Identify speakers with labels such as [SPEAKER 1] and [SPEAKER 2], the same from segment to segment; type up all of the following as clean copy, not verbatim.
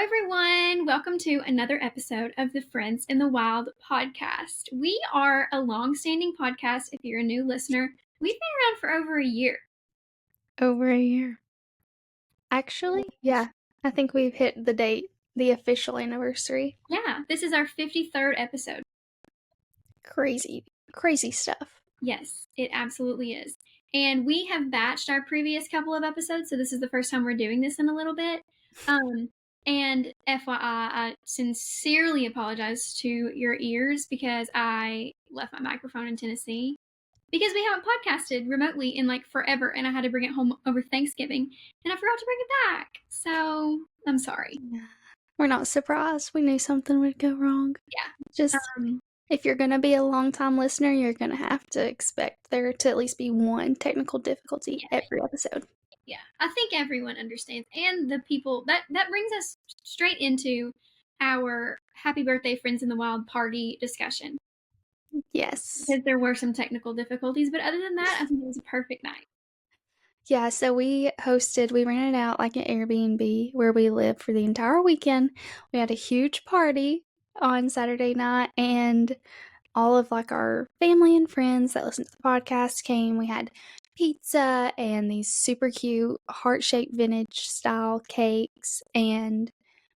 [SPEAKER 1] everyone. Welcome to another episode of the Friends in the Wild podcast. We are a long-standing podcast. If you're a new listener, we've been around for over a year.
[SPEAKER 2] Over a year. Actually, yeah. I think we've hit the date, the official anniversary.
[SPEAKER 1] Yeah, this is our 53rd episode.
[SPEAKER 2] Crazy stuff.
[SPEAKER 1] Yes, it absolutely is. And we have batched our previous couple of episodes, so this is the first time we're doing this in a little bit. And FYI, I sincerely apologize to your ears because I left my microphone in Tennessee because we haven't podcasted remotely in like forever, and I had to bring it home over Thanksgiving, and I forgot to bring it back. So I'm sorry.
[SPEAKER 2] We're not surprised. We knew something would go wrong.
[SPEAKER 1] Yeah.
[SPEAKER 2] Just if you're going to be a long-time listener, you're going to have to expect there to at least be one technical difficulty every episode.
[SPEAKER 1] Yeah, I think everyone understands, and the people that brings us straight into our happy birthday Friends in the Wild party discussion.
[SPEAKER 2] Yes.
[SPEAKER 1] Because there were some technical difficulties, but other than that, I think it was a perfect night.
[SPEAKER 2] Yeah, so we rented out like an Airbnb where we lived for the entire weekend. We had a huge party on Saturday night, and all of like our family and friends that listen to the podcast came. We had pizza and these super cute heart-shaped vintage style cakes, and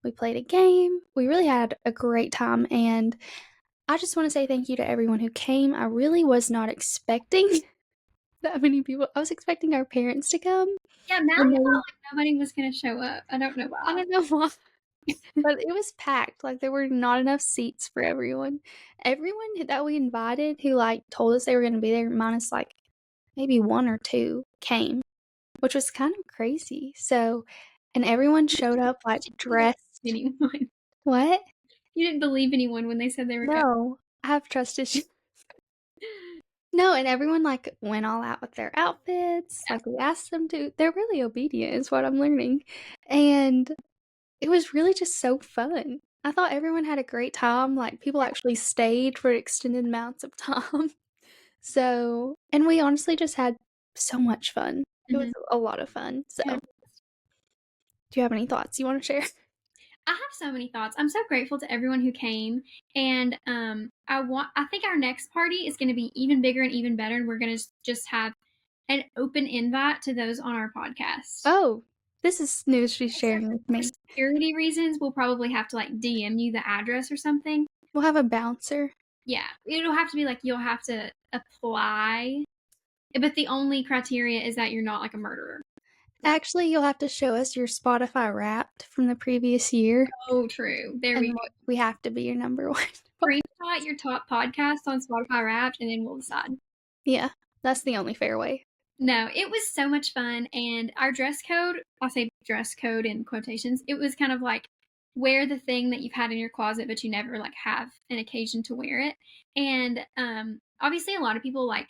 [SPEAKER 2] we played a game. We really had a great time, and I just want to say thank you to everyone who came. I really was not expecting that many people. I was expecting our parents to come.
[SPEAKER 1] Yeah, Mallie felt like nobody was going to show up. I don't know why.
[SPEAKER 2] I don't know why. But it was packed. Like, there were not enough seats for everyone. Everyone that we invited who, like, told us they were going to be there, minus, like, maybe one or two, came, which was kind of crazy. So, and everyone showed up, like, dressed.
[SPEAKER 1] Anyone.
[SPEAKER 2] What?
[SPEAKER 1] You didn't believe anyone when they said they were coming.
[SPEAKER 2] No. I have trust issues. No, and everyone, like, went all out with their outfits. Like, we asked them to. They're really obedient, is what I'm learning. And it was really just so fun. I thought everyone had a great time. Like, people actually stayed for extended amounts of time. So, and we honestly just had so much fun. It was a lot of fun. So, do you have any thoughts you want to share?
[SPEAKER 1] I have so many thoughts. I'm so grateful to everyone who came, and I think our next party is going to be even bigger and even better, and we're going to just have an open invite to those on our podcast.
[SPEAKER 2] Oh, this is news she's sharing with me.
[SPEAKER 1] For security reasons, we'll probably have to like DM you the address or something.
[SPEAKER 2] We'll have a bouncer.
[SPEAKER 1] Yeah, it'll have to be like you'll have to apply, but the only criteria is that you're not like a murderer.
[SPEAKER 2] Actually, you'll have to show us your Spotify Wrapped from the previous year.
[SPEAKER 1] Oh, true. There we go.
[SPEAKER 2] We have to be your number one.
[SPEAKER 1] Screenshot your top podcasts on Spotify Wrapped, and then we'll decide.
[SPEAKER 2] Yeah, that's the only fair way.
[SPEAKER 1] No, it was so much fun, and our dress code, I'll say dress code in quotations, it was kind of like wear the thing that you've had in your closet, but you never like have an occasion to wear it. And obviously a lot of people like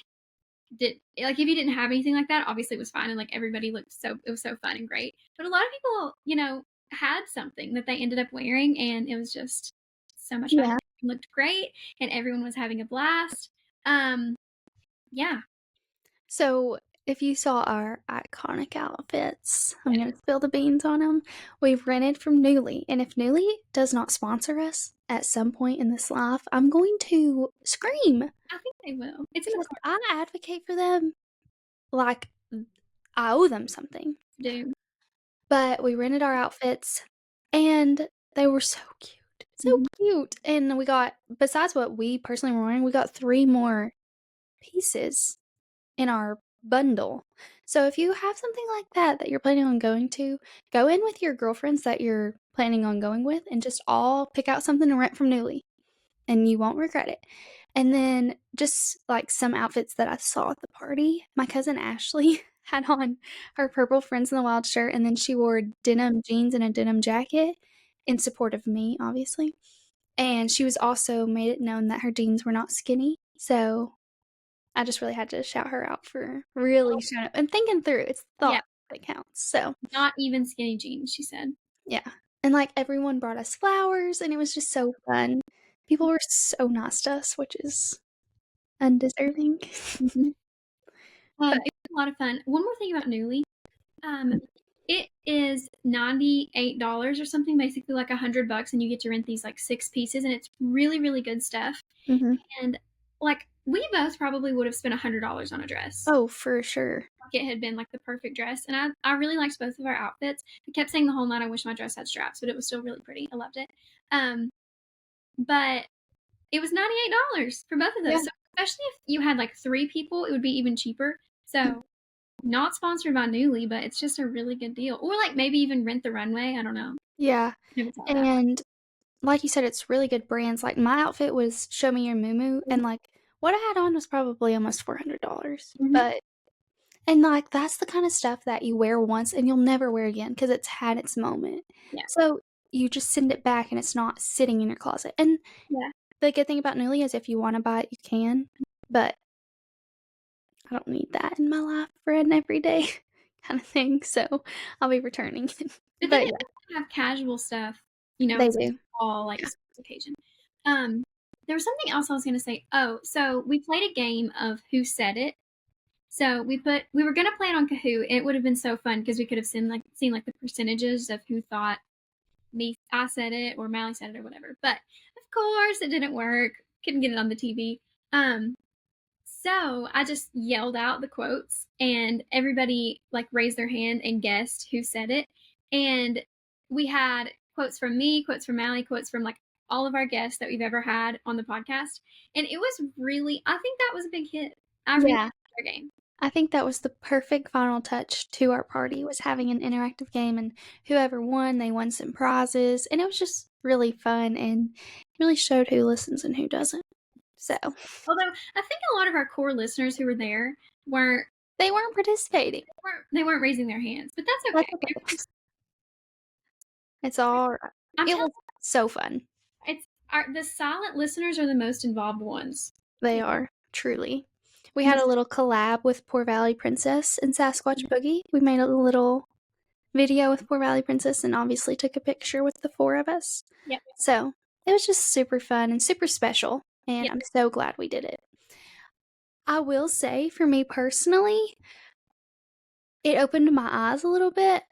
[SPEAKER 1] did like if you didn't have anything like that, obviously it was fine, and like everybody looked it was so fun and great. But a lot of people, had something that they ended up wearing, and it was just so much fun.
[SPEAKER 2] Yeah.
[SPEAKER 1] It looked great, and everyone was having a blast. Yeah.
[SPEAKER 2] So, if you saw our iconic outfits, I'm going to spill the beans on them. We've rented from Nuuly, and if Nuuly does not sponsor us at some point in this life, I'm going to scream.
[SPEAKER 1] I think they will. It's in the
[SPEAKER 2] I advocate for them like I owe them something.
[SPEAKER 1] Dude.
[SPEAKER 2] But we rented our outfits, and they were so cute. So cute. And we got, besides what we personally were wearing, we got 3 more pieces in our bundle. So if you have something like that you're planning on going to, go in with your girlfriends that you're planning on going with and just all pick out something to rent from Nuuly, and you won't regret it. And then just like some outfits that I saw at the party, my cousin Ashley had on her purple Friends in the Wild shirt, and then she wore denim jeans and a denim jacket in support of me, obviously. And she was also made it known that her jeans were not skinny. So I just really had to shout her out for really showing up and thinking through. It's thought that counts. So
[SPEAKER 1] not even skinny jeans, she said.
[SPEAKER 2] Yeah. And like everyone brought us flowers, and it was just so fun. People were so nice to us, which is undeserving.
[SPEAKER 1] It was a lot of fun. One more thing about Nuuly. It is $98 or something, basically like $100, and you get to rent these like 6 pieces, and it's really, really good stuff.
[SPEAKER 2] Mhm.
[SPEAKER 1] And like we both probably would have spent $100 on a dress.
[SPEAKER 2] Oh, for sure.
[SPEAKER 1] Like it had been like the perfect dress, and I really liked both of our outfits. I kept saying the whole night I wish my dress had straps, but it was still really pretty. I loved it. Um, but it was $98 for both of
[SPEAKER 2] Yeah.
[SPEAKER 1] those. So especially if you had like 3 people, it would be even cheaper.
[SPEAKER 2] Mhm.
[SPEAKER 1] So not sponsored by Newly, but it's just a really good deal. Or like maybe even Rent the Runway. I don't know.
[SPEAKER 2] Yeah,
[SPEAKER 1] Never thought that.
[SPEAKER 2] and like you said, it's really good brands. Like, my outfit was Show Me Your Muumuu, and, like, what I had on was probably almost $400,
[SPEAKER 1] Mm-hmm.
[SPEAKER 2] but and, like, that's the kinda stuff that you wear once and you'll never wear again because it's had its moment.
[SPEAKER 1] Yeah.
[SPEAKER 2] So, you just send it back and it's not sitting in your closet, and
[SPEAKER 1] Yeah.
[SPEAKER 2] the good thing about Nuuly is if you wanna buy it, you can, but I don't need that in my life for an everyday kinda thing, so I'll be returning it.
[SPEAKER 1] But then
[SPEAKER 2] But,
[SPEAKER 1] they
[SPEAKER 2] yeah,
[SPEAKER 1] also have casual stuff, you know,
[SPEAKER 2] they
[SPEAKER 1] it's
[SPEAKER 2] do.
[SPEAKER 1] all like
[SPEAKER 2] Yeah.
[SPEAKER 1] special occasion. Um, there was something else I was gonna say. Oh, so we played a game of Who Said It. So we were gonna play it on Kahoot, and it would have been so fun because we could have seen like the percentages of who thought I said it or Mallie said it or whatever. But of course it didn't work. Couldn't get it on the TV. Um, so I just yelled out the quotes, and everybody like raised their hand and guessed who said it. And we had quotes from me, quotes from Mallie, quotes from like all of our guests that we've ever had on the podcast. And it was really, I think that was a big hit. I really
[SPEAKER 2] Yeah.
[SPEAKER 1] liked our game.
[SPEAKER 2] I think that was the perfect final touch to our party was having an interactive game, and whoever won, they won some prizes, and it was just really fun and really showed who listens and who doesn't. So,
[SPEAKER 1] Although I think a lot of our core listeners who were there
[SPEAKER 2] they weren't participating.
[SPEAKER 1] they weren't raising their hands, but that's
[SPEAKER 2] That's
[SPEAKER 1] okay.
[SPEAKER 2] okay. It's all right.
[SPEAKER 1] I'm
[SPEAKER 2] It
[SPEAKER 1] telling
[SPEAKER 2] was so fun.
[SPEAKER 1] it's the silent listeners are the most involved ones.
[SPEAKER 2] They are, truly. We had
[SPEAKER 1] Just
[SPEAKER 2] a little collab with Poor Valley Princess and Sasquatch Boogie. We made a little video with Poor Valley Princess and obviously took a picture with the 4 of us.
[SPEAKER 1] yep,
[SPEAKER 2] So, it was just super fun and super special, and
[SPEAKER 1] yep,
[SPEAKER 2] I'm so glad we did it. I will say, for me personally, it opened my eyes a little bit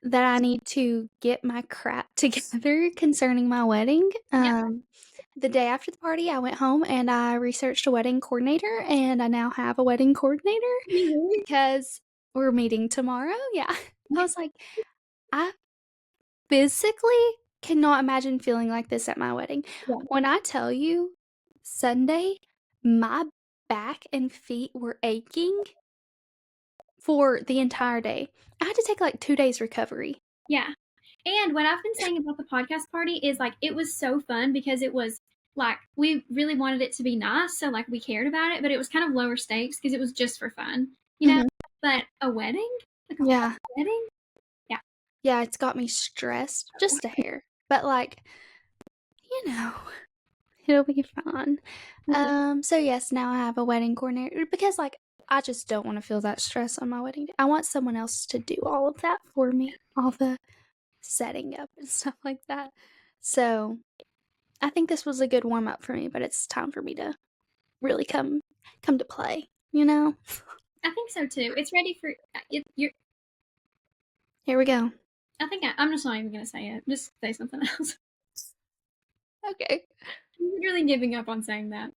[SPEAKER 2] that I need to get my crap together concerning my wedding.
[SPEAKER 1] yep.
[SPEAKER 2] The day after the party, I went home and I researched a wedding coordinator, and I now have a wedding coordinator because we're meeting tomorrow. Yeah. I was like, I physically cannot imagine feeling like this at my wedding.
[SPEAKER 1] Yeah,
[SPEAKER 2] When I tell you, Sunday, my back and feet were aching for the entire day. I had to take like 2 days recovery.
[SPEAKER 1] yeah. And what I've been saying about the podcast party is like it was so fun because it was like we really wanted it to be nice, so like we cared about it, but it was kind of lower stakes because it was just for fun, you know.
[SPEAKER 2] Mhm.
[SPEAKER 1] But a wedding, like a
[SPEAKER 2] Yeah.
[SPEAKER 1] whole wedding, yeah,
[SPEAKER 2] Yeah, it's got me stressed just a hair. But like, you know, it'll be fun. So yes, now I have a wedding coordinator because like I just don't want to feel that stress on my wedding day. I want someone else to do all of that for me, all the setting up and stuff like that. So I think this was a good warm up for me, but it's time for me to really come to play, you know?
[SPEAKER 1] I think so too. It's ready for it. You're.
[SPEAKER 2] Here we go.
[SPEAKER 1] I think I'm just not even gonna say it. Just say something else.
[SPEAKER 2] Okay.
[SPEAKER 1] I'm really giving up on saying that.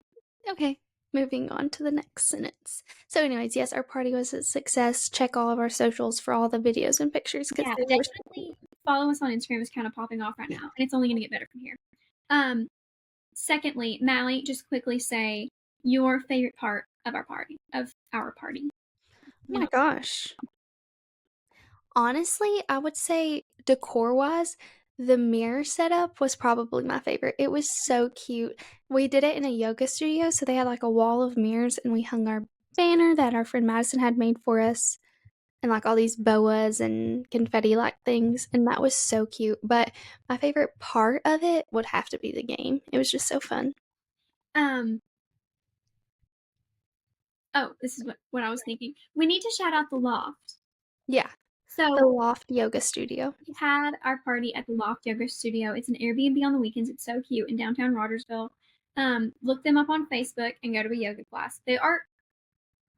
[SPEAKER 2] Okay. Moving on to the next sentence. So, anyways, yes, our party was a success. Check all of our socials for all the videos and pictures because
[SPEAKER 1] Yeah,
[SPEAKER 2] they were.
[SPEAKER 1] definitely follow us on Instagram. It's kind of popping off right now, and it's only going to get better from here. Um, secondly, Mallie, just quickly say your favorite part of our party.
[SPEAKER 2] Oh
[SPEAKER 1] You
[SPEAKER 2] my
[SPEAKER 1] know,
[SPEAKER 2] gosh. Honestly, I would say decor wise, the mirror setup was probably my favorite. It was so cute. We did it in a yoga studio, so they had like a wall of mirrors, and we hung our banner that our friend Madison had made for us, and like all these boas and confetti like things, and that was so cute. But my favorite part of it would have to be the game. It was just so fun.
[SPEAKER 1] um. Oh, this is what I was thinking. We need to shout out the loft.
[SPEAKER 2] Yeah,
[SPEAKER 1] So
[SPEAKER 2] the Loft Yoga Studio.
[SPEAKER 1] we had our party at the Loft Yoga Studio. It's an Airbnb on the weekends. It's so cute in downtown Rogersville. Look them up on Facebook and go to a yoga class. They are.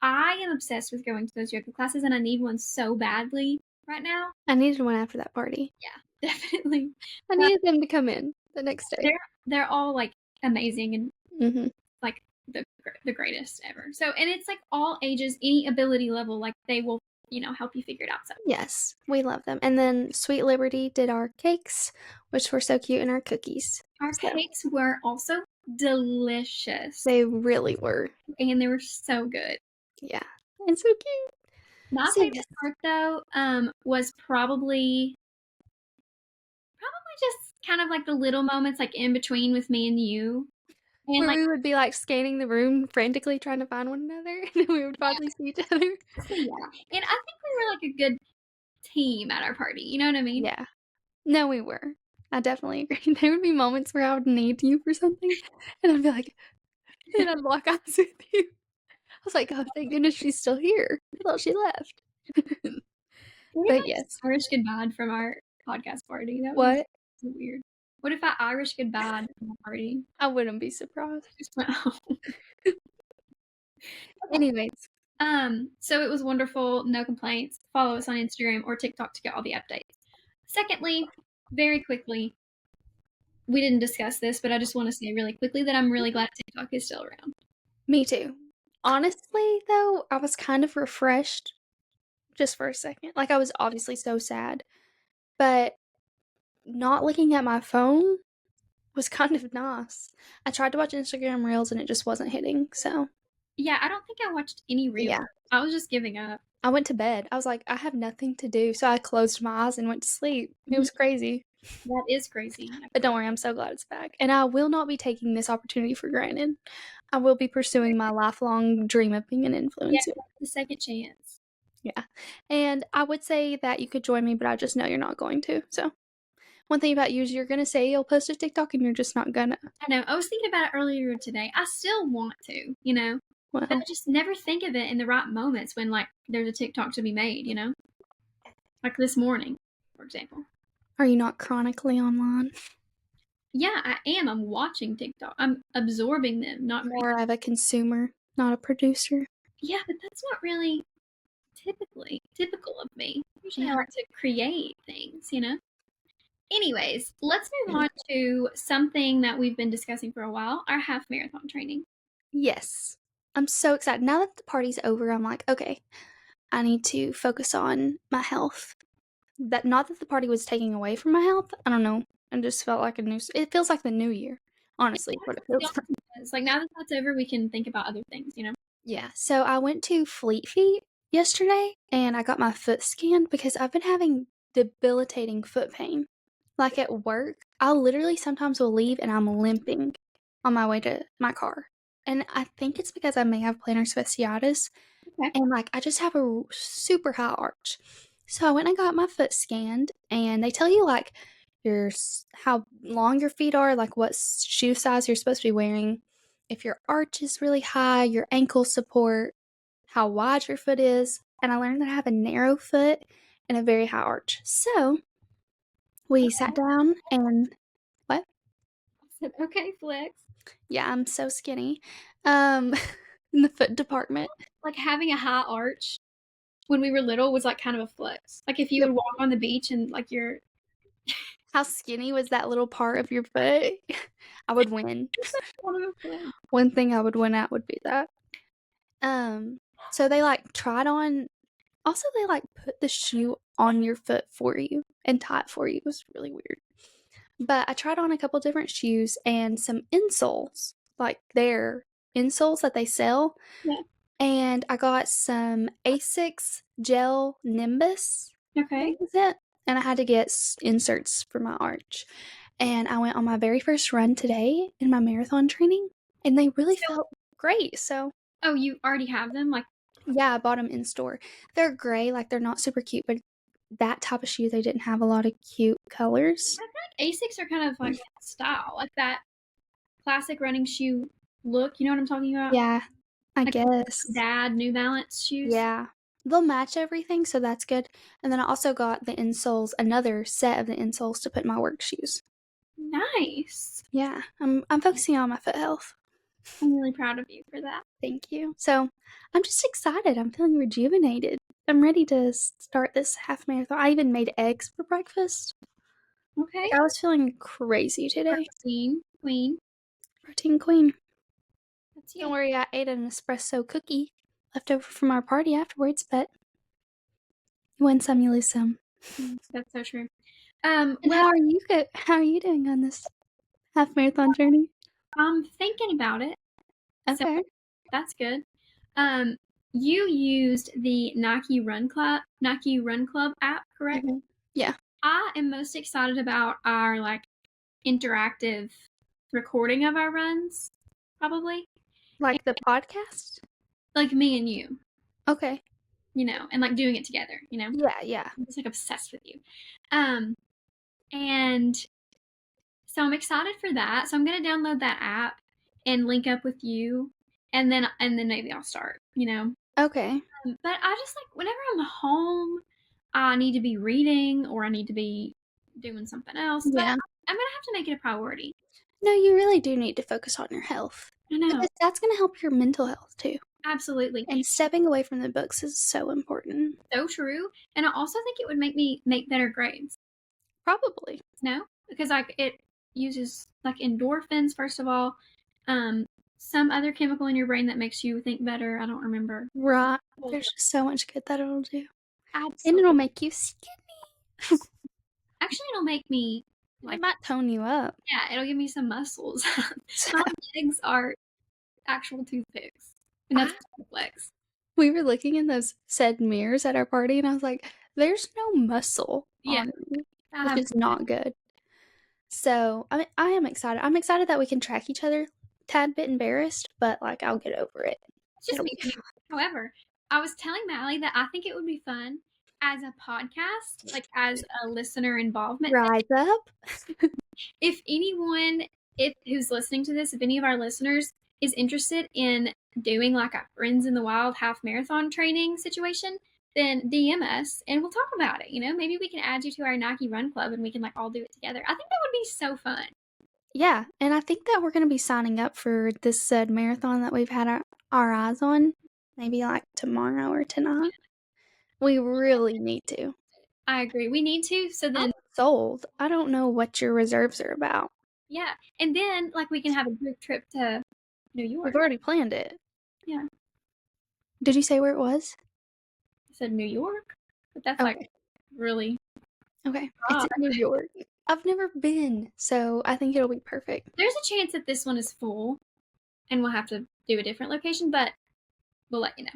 [SPEAKER 1] I am obsessed with going to those yoga classes, and I need one so badly. right now.
[SPEAKER 2] I needed one after that party.
[SPEAKER 1] Yeah, definitely.
[SPEAKER 2] I
[SPEAKER 1] But
[SPEAKER 2] needed them to come in the next day.
[SPEAKER 1] they're all like amazing and
[SPEAKER 2] Mhm.
[SPEAKER 1] like the greatest ever. So and it's like all ages, any ability level, like they will help you figure it out. So
[SPEAKER 2] Yes, we love them. And then Sweet Liberty did our cakes, which were so cute, and our cookies.
[SPEAKER 1] our
[SPEAKER 2] So
[SPEAKER 1] cakes were also delicious,
[SPEAKER 2] they really were.
[SPEAKER 1] and they were so good.
[SPEAKER 2] Yeah. And so cute.
[SPEAKER 1] My
[SPEAKER 2] So
[SPEAKER 1] favorite
[SPEAKER 2] yes.
[SPEAKER 1] part though was probably just kind of like the little moments like in between with me and you. And
[SPEAKER 2] Where
[SPEAKER 1] like
[SPEAKER 2] we would be like scanning the room frantically trying to find one another, and then we would finally see each other.
[SPEAKER 1] yeah. And I think we were like a good team at our party. You know what I mean?
[SPEAKER 2] Yeah. No, we were. I definitely agree. There would be moments where I would need you for something, and I'd be like, and I'd lock eyes with you. I was like, oh, thank goodness she's still here. I thought she left.
[SPEAKER 1] What if
[SPEAKER 2] But
[SPEAKER 1] I just
[SPEAKER 2] yes.
[SPEAKER 1] Irish goodbye from our podcast party? That would be
[SPEAKER 2] What?
[SPEAKER 1] so weird. What if I Irish goodbye from the party?
[SPEAKER 2] I wouldn't be surprised.
[SPEAKER 1] Just went home. Okay.
[SPEAKER 2] Anyways,
[SPEAKER 1] So it was wonderful. No complaints. Follow us on Instagram or TikTok to get all the updates. Secondly, very quickly, we didn't discuss this, but I just want to say really quickly that I'm really glad TikTok is still around.
[SPEAKER 2] me too. Honestly, though, I was kind of refreshed just for a second. Like, I was obviously so sad, but not looking at my phone was kind of nice. I tried to watch Instagram Reels and it just wasn't hitting, so
[SPEAKER 1] Yeah, I don't think I watched any reels.
[SPEAKER 2] yeah.
[SPEAKER 1] I was just giving up.
[SPEAKER 2] I went to bed. I was like, I have nothing to do, so I closed my eyes and went to sleep. It was crazy.
[SPEAKER 1] That is crazy.
[SPEAKER 2] But don't worry, I'm so glad it's back. And I will not be taking this opportunity for granted. I will be pursuing my lifelong dream of being an
[SPEAKER 1] Yeah,
[SPEAKER 2] influencer.
[SPEAKER 1] the second chance.
[SPEAKER 2] Yeah. And I would say that you could join me, but I just know you're not going to. So, one thing about you is you're going to say you'll post a TikTok and you're just not going to.
[SPEAKER 1] I know. I was thinking about it earlier today. I still want to, but
[SPEAKER 2] Well,
[SPEAKER 1] I just never think of it in the right moments when like there's a TikTok to be made. Like this morning, for example.
[SPEAKER 2] are you not chronically online?
[SPEAKER 1] Yeah, I am. I'm watching TikTok. I'm absorbing them, not
[SPEAKER 2] More of a consumer, not a producer.
[SPEAKER 1] yeah, but that's not really typical of me. Usually I
[SPEAKER 2] Yeah.
[SPEAKER 1] like to create things. Anyways, let's move on to something that we've been discussing for a while, our half marathon training.
[SPEAKER 2] Yes. I'm so excited. Now that the party's over, I'm like, okay, I need to focus on my health. That not that the party was taking away from my health. I don't know. It just felt like it feels like the new year. Honestly, what it feels like.
[SPEAKER 1] It's like now that that's over, we can think about other things.
[SPEAKER 2] Yeah. So I went to Fleet Feet yesterday and I got my foot scanned because I've been having debilitating foot pain. Like at work, I literally sometimes will leave and I'm limping on my way to my car. And I think it's because I may have plantar fasciitis
[SPEAKER 1] Okay.
[SPEAKER 2] and like I just have a super high arch. So I went and got my foot scanned and they tell you like how long your feet are, like what shoe size you're supposed to be wearing, if your arch is really high, your ankle support, how wide your foot is. And I learned that I have a narrow foot and a very high arch. So we sat down and what?
[SPEAKER 1] I said, okay, flex.
[SPEAKER 2] Yeah, I'm so skinny. Um, in the foot department.
[SPEAKER 1] Like having a high arch when we were little was like kind of a flex. Like if you
[SPEAKER 2] Yep.
[SPEAKER 1] would walk on the beach and like your
[SPEAKER 2] How skinny was that little part of your foot? I would win.
[SPEAKER 1] one of a flex.
[SPEAKER 2] One thing I would win at would be that. So they like tried on. Also, they like put the shoe on your foot for you and tie it for you. It was really weird. But I tried on a couple different shoes and some insoles, like their insoles that they sell.
[SPEAKER 1] Yeah.
[SPEAKER 2] And I got some Asics Gel Nimbus.
[SPEAKER 1] Okay.
[SPEAKER 2] That was it. And I had to get inserts for my arch. And I went on my very first run today in my marathon training, and they really felt great. So,
[SPEAKER 1] Oh, you already have them? Like
[SPEAKER 2] yeah, I bought them in store. They're gray, like they're not super cute, but that type of shoe, they didn't have a lot of cute colors.
[SPEAKER 1] I feel like Asics are kind of like that style, like that classic running shoe look. You know what I'm talking about?
[SPEAKER 2] Yeah, I
[SPEAKER 1] Like
[SPEAKER 2] guess.
[SPEAKER 1] dad New Balance shoes.
[SPEAKER 2] Yeah. They'll match everything, so that's good. And then I also got the insoles, another set of the insoles to put in my work shoes.
[SPEAKER 1] Nice.
[SPEAKER 2] Yeah, I'm focusing on my foot health.
[SPEAKER 1] I'm really proud of you for that.
[SPEAKER 2] Thank you. So, I'm just excited. I'm feeling rejuvenated. I'm ready to start this half marathon. I even made eggs for breakfast.
[SPEAKER 1] Okay.
[SPEAKER 2] Like, I was feeling crazy today.
[SPEAKER 1] Protein queen.
[SPEAKER 2] Protein queen.
[SPEAKER 1] That's
[SPEAKER 2] Don't
[SPEAKER 1] you.
[SPEAKER 2] worry, I ate an espresso cookie left over from our party afterwards, but you win some, you lose some.
[SPEAKER 1] That's so true.
[SPEAKER 2] And
[SPEAKER 1] Well,
[SPEAKER 2] how are you doing on this half marathon journey?
[SPEAKER 1] I'm thinking about it, so
[SPEAKER 2] Okay.
[SPEAKER 1] that's good. Um, you used the Nike Run Club app, correct?
[SPEAKER 2] Yeah.
[SPEAKER 1] I am most excited about our like interactive recording of our runs, probably.
[SPEAKER 2] Like the podcast?
[SPEAKER 1] Like me and you,
[SPEAKER 2] Okay.
[SPEAKER 1] and like doing it together,
[SPEAKER 2] Yeah, yeah.
[SPEAKER 1] I'm just like obsessed with you. Um, and so I'm excited for that. So I'm gonna download that app and link up with you, and then maybe I'll start.
[SPEAKER 2] Okay.
[SPEAKER 1] But I just like whenever I'm home, I need to be reading or I need to be doing something else. But
[SPEAKER 2] Yeah.
[SPEAKER 1] I'm gonna have to make it a priority.
[SPEAKER 2] No, you really do need to focus on your health
[SPEAKER 1] I know,
[SPEAKER 2] because that's going to help your mental health too.
[SPEAKER 1] absolutely,
[SPEAKER 2] And stepping away from the books is so important.
[SPEAKER 1] so true. And I also think it would make me make better grades.
[SPEAKER 2] Probably.
[SPEAKER 1] No, because like it uses like endorphins first of all, um, some other chemical in your brain that makes you think better. I don't remember.
[SPEAKER 2] Right.
[SPEAKER 1] Well,
[SPEAKER 2] There's just so much good that it'll do. And
[SPEAKER 1] absolutely.
[SPEAKER 2] it'll make you skinny.
[SPEAKER 1] Actually, it'll make me
[SPEAKER 2] It
[SPEAKER 1] like
[SPEAKER 2] might tone you up.
[SPEAKER 1] yeah, it'll give me some muscles.
[SPEAKER 2] So,
[SPEAKER 1] My legs are actual toothpicks, and that's
[SPEAKER 2] I,
[SPEAKER 1] flex.
[SPEAKER 2] we were looking in those said mirrors at our party, and I was like, there's no muscle
[SPEAKER 1] Yeah,
[SPEAKER 2] on me,
[SPEAKER 1] I
[SPEAKER 2] which
[SPEAKER 1] have.
[SPEAKER 2] is not good. So, I am excited. I'm excited that we can track each other. Tad bit embarrassed, but like I'll get over it.
[SPEAKER 1] It's just
[SPEAKER 2] It'll
[SPEAKER 1] me
[SPEAKER 2] be
[SPEAKER 1] and you. However, I was telling Mallie that I think it would be fun as a podcast, like as a listener involvement thing.
[SPEAKER 2] rise up.
[SPEAKER 1] If anyone, if who's listening to this, if any of our listeners is interested in doing like a Friends in the Wild half marathon training situation, then DM us and we'll talk about it. Maybe we can add you to our Nike Run Club and we can like all do it together. I think that would be so fun.
[SPEAKER 2] Yeah, and I think that we're going to be signing up for this said marathon that we've had our eyes on, maybe like tomorrow or tonight. We really need to.
[SPEAKER 1] I agree. We need to. So
[SPEAKER 2] I'm
[SPEAKER 1] then,
[SPEAKER 2] sold. I don't know what your reserves are about.
[SPEAKER 1] yeah. And then, like, we can have a group trip to New
[SPEAKER 2] We've
[SPEAKER 1] York.
[SPEAKER 2] already planned it.
[SPEAKER 1] Yeah.
[SPEAKER 2] Did you say where it was?
[SPEAKER 1] I said New York, but that's like
[SPEAKER 2] Okay.
[SPEAKER 1] really
[SPEAKER 2] Okay. It's
[SPEAKER 1] odd.
[SPEAKER 2] in New York. I've never been, so I think it'll be perfect.
[SPEAKER 1] There's a chance that this one is full and we'll have to do a different location, but we'll let you know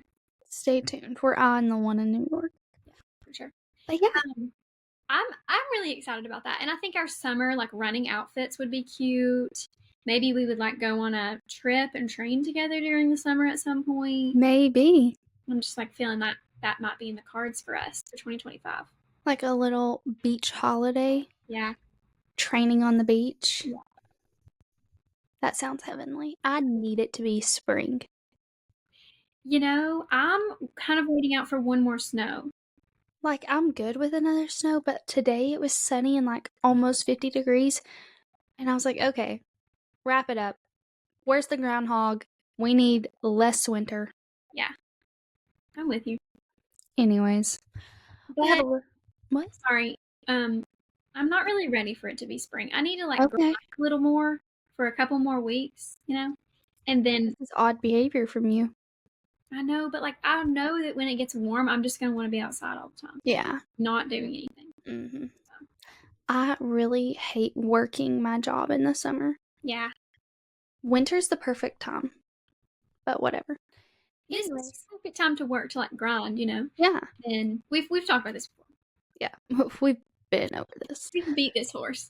[SPEAKER 2] Stay tuned. We're on the one in New York.
[SPEAKER 1] for sure.
[SPEAKER 2] But yeah,
[SPEAKER 1] Um, I'm really excited about that, and I think our summer like running outfits would be cute. Maybe we would like go on a trip and train together during the summer at some point.
[SPEAKER 2] maybe
[SPEAKER 1] I'm just like feeling that that might be in the cards for us for 2025.
[SPEAKER 2] like a little beach holiday,
[SPEAKER 1] Yeah.
[SPEAKER 2] training on the beach.
[SPEAKER 1] Yeah.
[SPEAKER 2] That sounds heavenly. I need it to be spring.
[SPEAKER 1] I'm kind of waiting out for one more snow.
[SPEAKER 2] Like, I'm good with another snow, but today it was sunny and like almost 50 degrees. And I was like, okay, wrap it up. Where's the groundhog? We need less winter.
[SPEAKER 1] Yeah, I'm with you.
[SPEAKER 2] Anyways, we have
[SPEAKER 1] But
[SPEAKER 2] a what?
[SPEAKER 1] sorry, I'm not really ready for it to be spring. I need to like grind
[SPEAKER 2] Okay.
[SPEAKER 1] a little more for a couple more weeks, and then
[SPEAKER 2] This is odd behavior from you.
[SPEAKER 1] I know, but like I know that when it gets warm, I'm just gonna want to be outside all the time,
[SPEAKER 2] Yeah.
[SPEAKER 1] not doing anything.
[SPEAKER 2] hmm I really hate working my job in the summer.
[SPEAKER 1] Yeah,
[SPEAKER 2] Winter's the perfect time, but whatever.
[SPEAKER 1] this is
[SPEAKER 2] Anyways,
[SPEAKER 1] a perfect time to work to like grind.
[SPEAKER 2] yeah,
[SPEAKER 1] And we've talked about this before.
[SPEAKER 2] yeah, we've been over this.
[SPEAKER 1] We can beat this horse.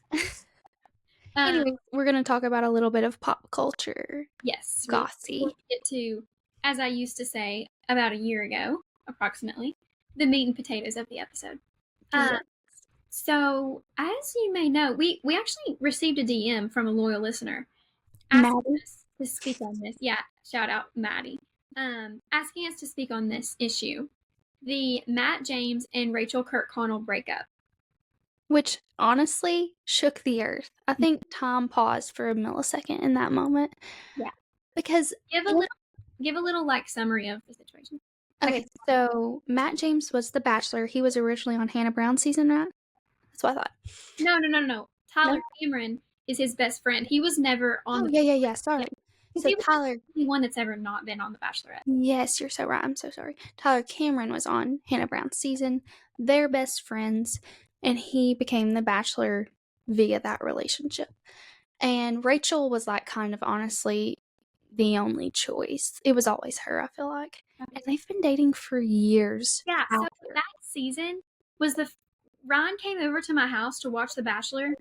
[SPEAKER 1] Um,
[SPEAKER 2] Anyways, we're gonna talk about a little bit of pop culture,
[SPEAKER 1] yes, really.
[SPEAKER 2] gossy.
[SPEAKER 1] We'll get to, as I used to say about a year ago, approximately, the meat and potatoes of the episode.
[SPEAKER 2] Yeah.
[SPEAKER 1] So, as you may know, we actually received a DM from a loyal listener asking
[SPEAKER 2] Maddie.
[SPEAKER 1] us to speak on this. Yeah, shout out Maddie. Asking us to speak on this issue, the Matt James and Rachel Kirkconnell breakup.
[SPEAKER 2] Which honestly shook the earth. I think time paused for a millisecond in that moment.
[SPEAKER 1] Yeah.
[SPEAKER 2] because
[SPEAKER 1] give a little like summary of the situation.
[SPEAKER 2] okay, so Matt James was the Bachelor. He was originally on Hannah Brown's season, right? That's what I thought.
[SPEAKER 1] No. Tyler
[SPEAKER 2] No?
[SPEAKER 1] Cameron is his best friend. He was never on
[SPEAKER 2] Oh,
[SPEAKER 1] the
[SPEAKER 2] yeah. Sorry.
[SPEAKER 1] because
[SPEAKER 2] So
[SPEAKER 1] he was
[SPEAKER 2] Tyler,
[SPEAKER 1] the only one that's ever not been on The Bachelorette.
[SPEAKER 2] yes, you're so right. I'm so sorry. Tyler Cameron was on Hannah Brown's season. They're best friends, and he became the Bachelor via that relationship. And Rachel was like kind of honestly the only choice. It was always her, I feel like. And they've been dating for years.
[SPEAKER 1] Yeah, so
[SPEAKER 2] after.
[SPEAKER 1] that season was Ryan came over to my house to watch The Bachelor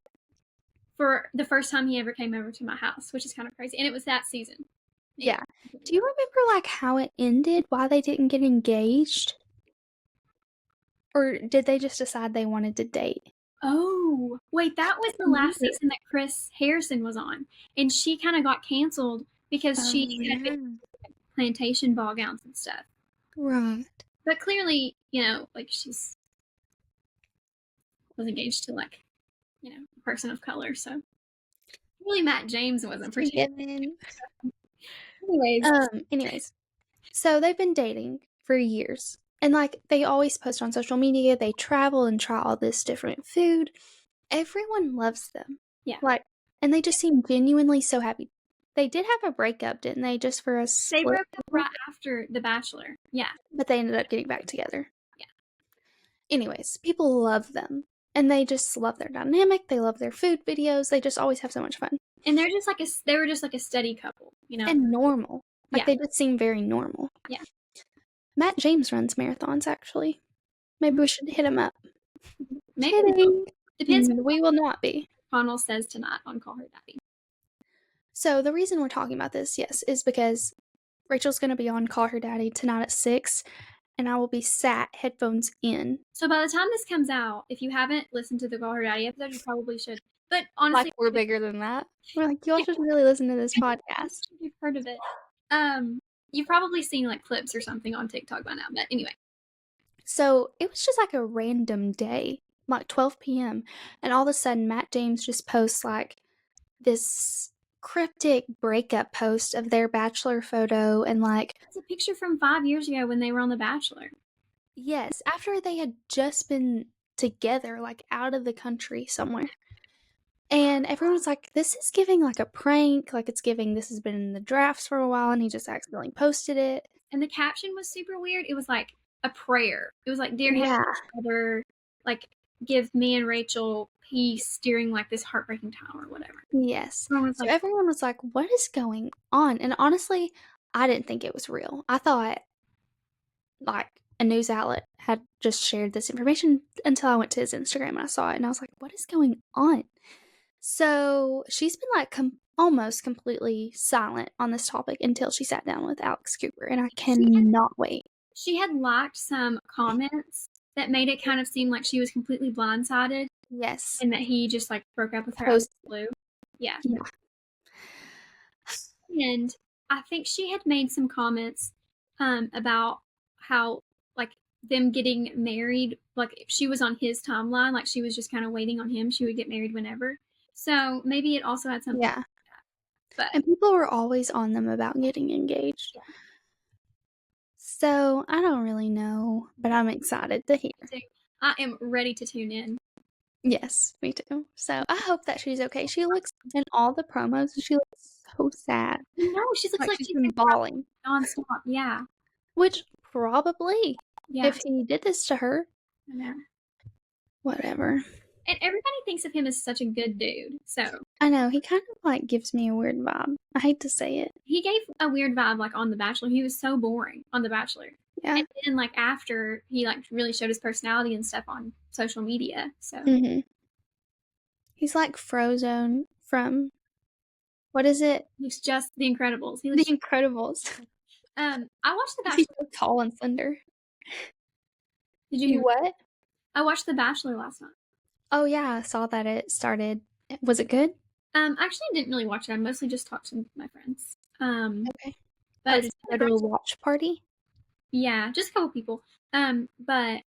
[SPEAKER 1] for the first time he ever came over to my house, which is kind of crazy. And it was that season.
[SPEAKER 2] Yeah. Do you remember like how it ended? Why they didn't get engaged? Or did they just decide they wanted to date?
[SPEAKER 1] Oh, wait, that was the last season that Chris Harrison was on. And she kind of got canceled because she had been plantation ball gowns and stuff.
[SPEAKER 2] Right.
[SPEAKER 1] But clearly, like she's was engaged to like, a person of color. So really Matt James wasn't particularly.
[SPEAKER 2] Anyways, so they've been dating for years. And like they always post on social media, they travel and try all this different food. Everyone loves them.
[SPEAKER 1] Yeah.
[SPEAKER 2] Like, and they just seem genuinely so happy. They did have a breakup, didn't they? Just for us.
[SPEAKER 1] They broke up right after The Bachelor. Yeah.
[SPEAKER 2] But they ended up getting back together.
[SPEAKER 1] Yeah.
[SPEAKER 2] Anyways, people love them. And they just love their dynamic. They love their food videos. They just always have so much fun.
[SPEAKER 1] And they were just like a steady couple,
[SPEAKER 2] And normal. Like
[SPEAKER 1] yeah.
[SPEAKER 2] they just seem very normal.
[SPEAKER 1] Yeah.
[SPEAKER 2] Matt James runs marathons, actually. Maybe we should hit him up.
[SPEAKER 1] Maybe.
[SPEAKER 2] Kidding.
[SPEAKER 1] Depends.
[SPEAKER 2] We will not be.
[SPEAKER 1] Connell says tonight on Call Her Daddy.
[SPEAKER 2] So the reason we're talking about this, yes, is because Rachel's going to be on Call Her Daddy tonight at 6, and I will be sat headphones in.
[SPEAKER 1] So by the time this comes out, if you haven't listened to the Call Her Daddy episode, you probably should. But honestly,
[SPEAKER 2] like we're bigger than that. We're like, y'all should really listen to this podcast.
[SPEAKER 1] You've heard of it. You've probably seen like clips or something on TikTok by now. But anyway.
[SPEAKER 2] So it was just like a random day, like 12 p.m. And all of a sudden, Matt James just posts like this cryptic breakup post of their Bachelor photo and like
[SPEAKER 1] it's a picture from 5 years ago when they were on The Bachelor.
[SPEAKER 2] Yes, after they had just been together, like out of the country somewhere. And everyone's like, this is giving like a prank, like it's giving this has been in the drafts for a while, and he just accidentally posted it.
[SPEAKER 1] And the caption was super weird. It was like a prayer. It was like, "Dear Heavenly Father, like give me and Rachel peace during like this heartbreaking time," or whatever.
[SPEAKER 2] Yes. So everyone was like, what is going on? And honestly, I didn't think it was real. I thought like a news outlet had just shared this information until I went to his Instagram and I saw it, and I was like, what is going on? So she's been like almost completely silent on this topic until she sat down with Alex Cooper, and I cannot wait.
[SPEAKER 1] She had liked some comments that made it kind of seem like she was completely blindsided.
[SPEAKER 2] Yes.
[SPEAKER 1] And that he just like broke up with her out of the blue. Yeah. And I think she had made some comments about how like them getting married, like if she was on his timeline, like she was just kind of waiting on him, she would get married whenever. So maybe it also had something.
[SPEAKER 2] Yeah. And people were always on them about getting engaged. Yeah. So I don't really know, but I'm excited to hear.
[SPEAKER 1] I am ready to tune in.
[SPEAKER 2] Yes, me too. So I hope that she's okay. She looks in all the promos, she looks so sad.
[SPEAKER 1] No, she looks like
[SPEAKER 2] she's been bawling
[SPEAKER 1] nonstop. Yeah.
[SPEAKER 2] Which probably, if he did this to her.
[SPEAKER 1] I know.
[SPEAKER 2] Whatever.
[SPEAKER 1] And everybody thinks of him as such a good dude. So
[SPEAKER 2] I know, he kind of like gives me a weird vibe. I hate to say it.
[SPEAKER 1] He gave a weird vibe like on The Bachelor. He was so boring on The Bachelor.
[SPEAKER 2] Yeah.
[SPEAKER 1] And then like after he like really showed his personality and stuff on social media. So
[SPEAKER 2] he's like Frozone from what is it?
[SPEAKER 1] Looks just The Incredibles.
[SPEAKER 2] The Incredibles.
[SPEAKER 1] I watched The Bachelor.
[SPEAKER 2] He's so tall and slender.
[SPEAKER 1] Did you
[SPEAKER 2] what?
[SPEAKER 1] I watched The Bachelor last night.
[SPEAKER 2] Oh yeah, I saw that it started. Was it good?
[SPEAKER 1] Actually I didn't really watch it. I mostly just talked to my friends.
[SPEAKER 2] Okay.
[SPEAKER 1] But
[SPEAKER 2] did you go to a watch party?
[SPEAKER 1] Yeah, just a couple people. But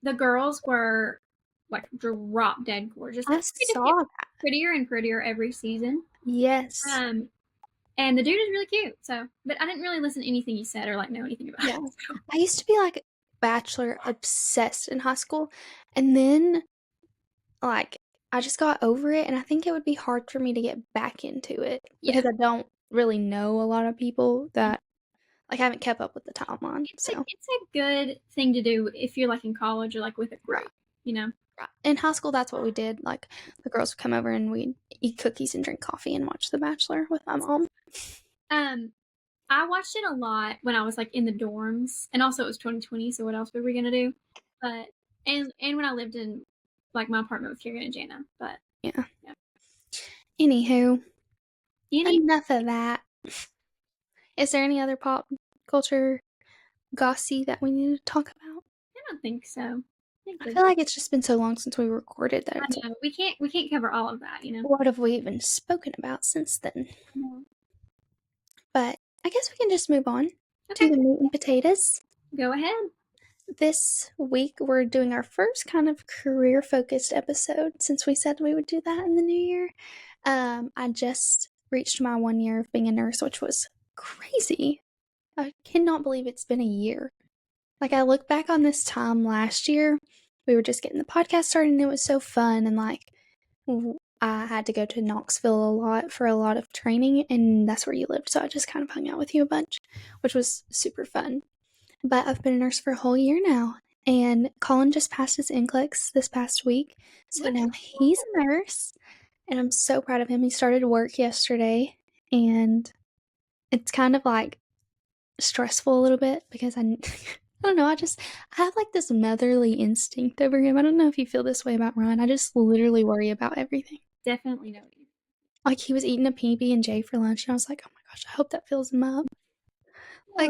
[SPEAKER 1] the girls were like drop dead gorgeous.
[SPEAKER 2] I saw that.
[SPEAKER 1] Prettier and prettier every season.
[SPEAKER 2] Yes.
[SPEAKER 1] And the dude is really cute. So, but I didn't really listen to anything he said or like know anything about
[SPEAKER 2] Yeah.
[SPEAKER 1] it. So.
[SPEAKER 2] I used to be like Bachelor obsessed in high school, and then like I just got over it, and I think it would be hard for me to get back into it
[SPEAKER 1] Yeah,
[SPEAKER 2] because I don't really know a lot of people that like I haven't kept up with the timeline. So
[SPEAKER 1] it's a good thing to do if you're like in college or like with a
[SPEAKER 2] right,
[SPEAKER 1] group, you know.
[SPEAKER 2] right. In high school, that's what we did. Like the girls would come over and we'd eat cookies and drink coffee and watch The Bachelor with my mom.
[SPEAKER 1] Um, I watched it a lot when I was like in the dorms, and also it was 2020, so what else were we gonna do? But and when I lived in like my apartment with Kieran and Jana. But
[SPEAKER 2] Yeah.
[SPEAKER 1] yeah,
[SPEAKER 2] Anywho,
[SPEAKER 1] you need.
[SPEAKER 2] enough of that. Is there any other pop culture gossip that we need to talk about?
[SPEAKER 1] I don't think so. I think
[SPEAKER 2] I
[SPEAKER 1] we're
[SPEAKER 2] feel
[SPEAKER 1] good.
[SPEAKER 2] like it's just been so long since we recorded that
[SPEAKER 1] I
[SPEAKER 2] it's like,
[SPEAKER 1] know we can't cover all of that, you know.
[SPEAKER 2] what have we even spoken about since then?
[SPEAKER 1] No.
[SPEAKER 2] But I guess we can just move on to
[SPEAKER 1] Okay,
[SPEAKER 2] the meat and potatoes.
[SPEAKER 1] go ahead.
[SPEAKER 2] This week, we're doing our first kind of career focused episode since we said we would do that in the new year. I just reached my 1 year of being a nurse, which was crazy. I cannot believe it's been a year. Like, I look back on this time last year, we were just getting the podcast started and it was so fun. And like, I had to go to Knoxville a lot for a lot of training, and that's where you lived. So I just kind of hung out with you a bunch, which was super fun. But I've been a nurse for a whole year now, and Colin just passed his NCLEX this past week. So now he's a nurse, and I'm so proud of him. He started work yesterday, and it's kind of like stressful a little bit because I don't know, I have like this motherly instinct over him. I don't know if you feel this way about Ryan. I just literally worry about everything.
[SPEAKER 1] Definitely know you.
[SPEAKER 2] Like he was eating a PB&J for lunch, and I was like, "Oh my gosh, I hope that fills him up."
[SPEAKER 1] No,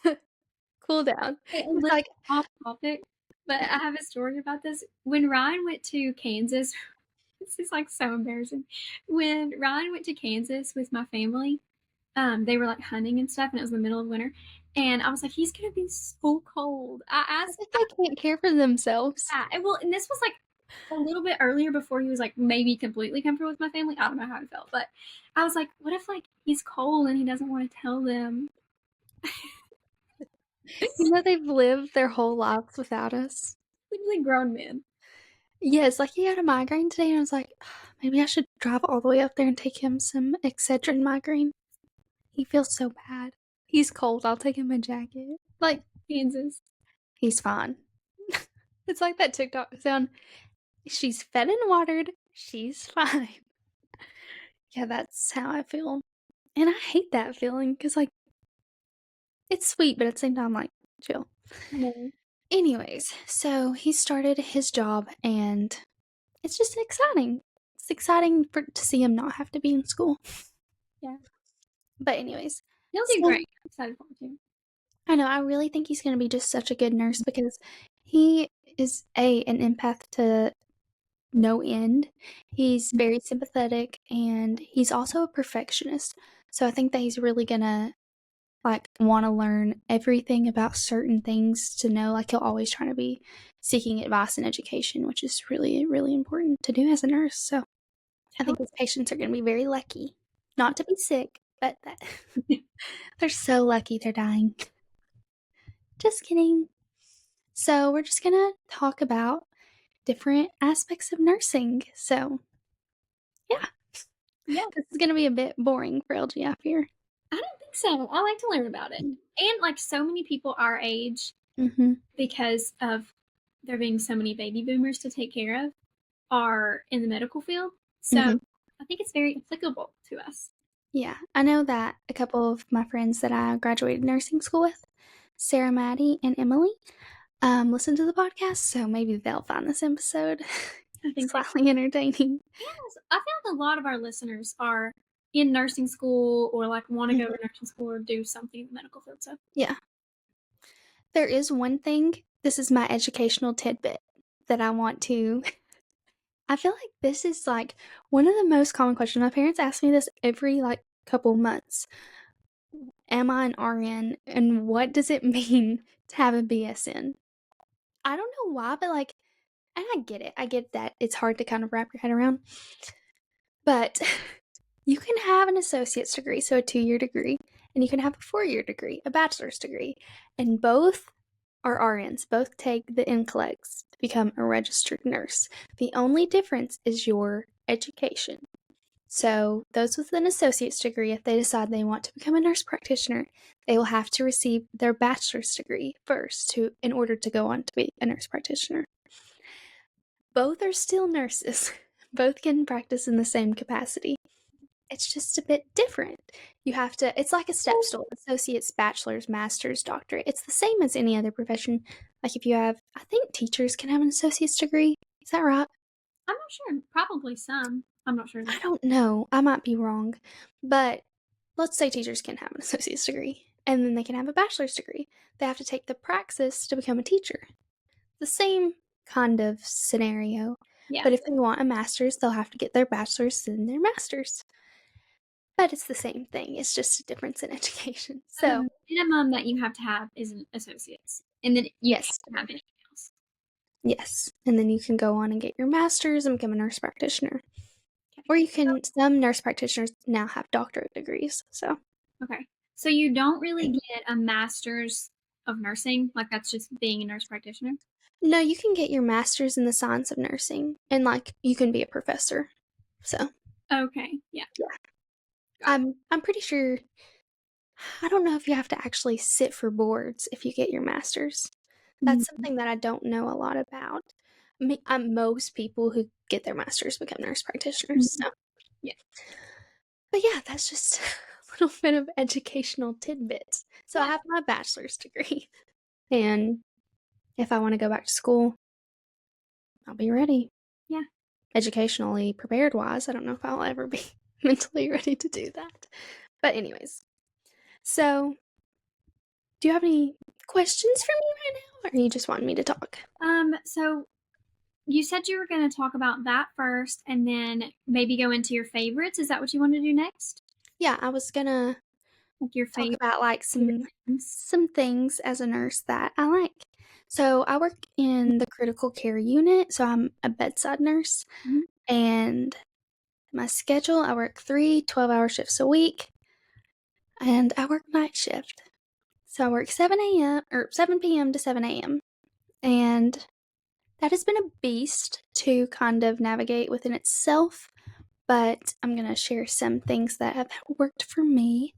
[SPEAKER 2] Like, cool down.
[SPEAKER 1] a
[SPEAKER 2] It's
[SPEAKER 1] little
[SPEAKER 2] like,
[SPEAKER 1] off topic, but I have a story about this. When Ryan went to Kansas, this is like so embarrassing. When Ryan went to Kansas with my family, they were like hunting and stuff, and it was the middle of winter. And I was like, he's gonna be so cold. I
[SPEAKER 2] as
[SPEAKER 1] asked,
[SPEAKER 2] if they can't care for themselves.
[SPEAKER 1] well, and this was like a little bit earlier before he was like maybe completely comfortable with my family. I don't know how I felt, but I was like, what if like he's cold and he doesn't want to tell them?
[SPEAKER 2] You know, they've lived their whole lives without us.
[SPEAKER 1] Literally grown men.
[SPEAKER 2] Yes, like he had a migraine today, and I was like, maybe I should drive all the way up there and take him some Excedrin migraine. He feels so bad. He's cold. I'll take him a jacket. Like,
[SPEAKER 1] Kansas.
[SPEAKER 2] he's fine. It's like that TikTok sound. She's fed and watered. She's fine. Yeah, that's how I feel. And I hate that feeling because, like, it's sweet, but at the same time, like, chill.
[SPEAKER 1] No.
[SPEAKER 2] Anyways, so he started his job, and it's just exciting. It's exciting to see him not have to be in school.
[SPEAKER 1] Yeah.
[SPEAKER 2] But, anyways,
[SPEAKER 1] He'll do
[SPEAKER 2] so
[SPEAKER 1] great. I'm excited for him too.
[SPEAKER 2] I know, I really think he's going to be just such a good nurse because he is an empath to no end. He's very sympathetic, and he's also a perfectionist. So I think that he's really gonna like want to learn everything about certain things to know. Like he'll always try to be seeking advice and education, which is really, really important to do as a nurse. So I think his patients are gonna be very lucky not to be sick, but that they're so lucky they're dying. Just kidding. So we're just gonna talk about different aspects of nursing. So yeah.
[SPEAKER 1] Yeah.
[SPEAKER 2] This is gonna be a bit boring for LGF here.
[SPEAKER 1] I don't think so. I like to learn about it. And like so many people our age,
[SPEAKER 2] Mm-hmm.
[SPEAKER 1] because of there being so many baby boomers to take care of, are in the medical field. So
[SPEAKER 2] Mm-hmm.
[SPEAKER 1] I think it's very applicable to us.
[SPEAKER 2] Yeah, I know that a couple of my friends that I graduated nursing school with, Sarah, Maddie, and Emily, listen to the podcast, so maybe they'll find this episode
[SPEAKER 1] I think they
[SPEAKER 2] slightly entertaining.
[SPEAKER 1] yes. I found a lot of our listeners are in nursing school or like want to go to nursing school or do something in the medical field. So
[SPEAKER 2] Yeah. There is one thing, this is my educational tidbit that I want to. I feel like this is like one of the most common questions. My parents ask me this every like couple months. Am I an RN, and what does it mean to have a BSN? I don't know why, but like, and I get it. I get that it's hard to kind of wrap your head around. But You can have an associate's degree, so a 2-year degree, and you can have a 4-year degree, a bachelor's degree. And both are RNs, both take the NCLEX to become a registered nurse. The only difference is your education. So, those with an associate's degree, if they decide they want to become a nurse practitioner, they will have to receive their bachelor's degree first in order to go on to be a nurse practitioner. Both are still nurses. Both can practice in the same capacity. It's just a bit different. You have to, it's like a step stool, associate's, bachelor's, master's, doctorate. It's the same as any other profession. Like if you have, I think teachers can have an associate's degree. Is that right?
[SPEAKER 1] I'm not sure. Probably some. I'm not sure.
[SPEAKER 2] I don't know. I might be wrong. But let's say teachers can have an associate's degree and then they can have a bachelor's degree. They have to take the praxis to become a teacher. The same kind of scenario.
[SPEAKER 1] Yeah.
[SPEAKER 2] But if they want a master's, they'll have to get their bachelor's and their master's. But it's the same thing. It's just a difference in education. So,
[SPEAKER 1] the minimum that you have to have is an associate's, and then you
[SPEAKER 2] yes.
[SPEAKER 1] can't have anything else.
[SPEAKER 2] Yes. And then you can go on and get your master's and become a nurse practitioner.
[SPEAKER 1] Okay.
[SPEAKER 2] Or you can, some nurse practitioners now have doctorate degrees. So,
[SPEAKER 1] Okay. So you don't really get a master's of nursing, like that's just being a nurse practitioner?
[SPEAKER 2] no, you can get your master's in the science of nursing and like you can be a professor. So,
[SPEAKER 1] Okay. Yeah.
[SPEAKER 2] I'm pretty sure, I don't know if you have to actually sit for boards if you get your master's. That's something that I don't know a lot about. I mean, most people who get their master's become nurse practitioners. So.
[SPEAKER 1] Yeah.
[SPEAKER 2] But yeah, that's just a little bit of educational tidbits. So I
[SPEAKER 1] Yeah.
[SPEAKER 2] have my bachelor's degree. And if I want to go back to school, I'll be ready.
[SPEAKER 1] Yeah.
[SPEAKER 2] Educationally prepared wise, I don't know if I'll ever be mentally ready to do that. But anyways, so do you have any questions for me right now? Or you just want me to talk?
[SPEAKER 1] So you said you were going to talk about that first and then maybe go into your favorites. Is that what you want to do next?
[SPEAKER 2] Yeah, I was gonna
[SPEAKER 1] Like your
[SPEAKER 2] talk
[SPEAKER 1] favorite
[SPEAKER 2] about like
[SPEAKER 1] things?
[SPEAKER 2] some things as a nurse that I like. So I work in the critical care unit, so I'm a bedside nurse.
[SPEAKER 1] Mhm.
[SPEAKER 2] And my schedule, I work 3 12-hour shifts a week, and I work night shift. So I work 7 a.m. or 7 p.m. to 7 a.m. And that has been a beast to kind of navigate within itself, but I'm going to share some things that have worked for me.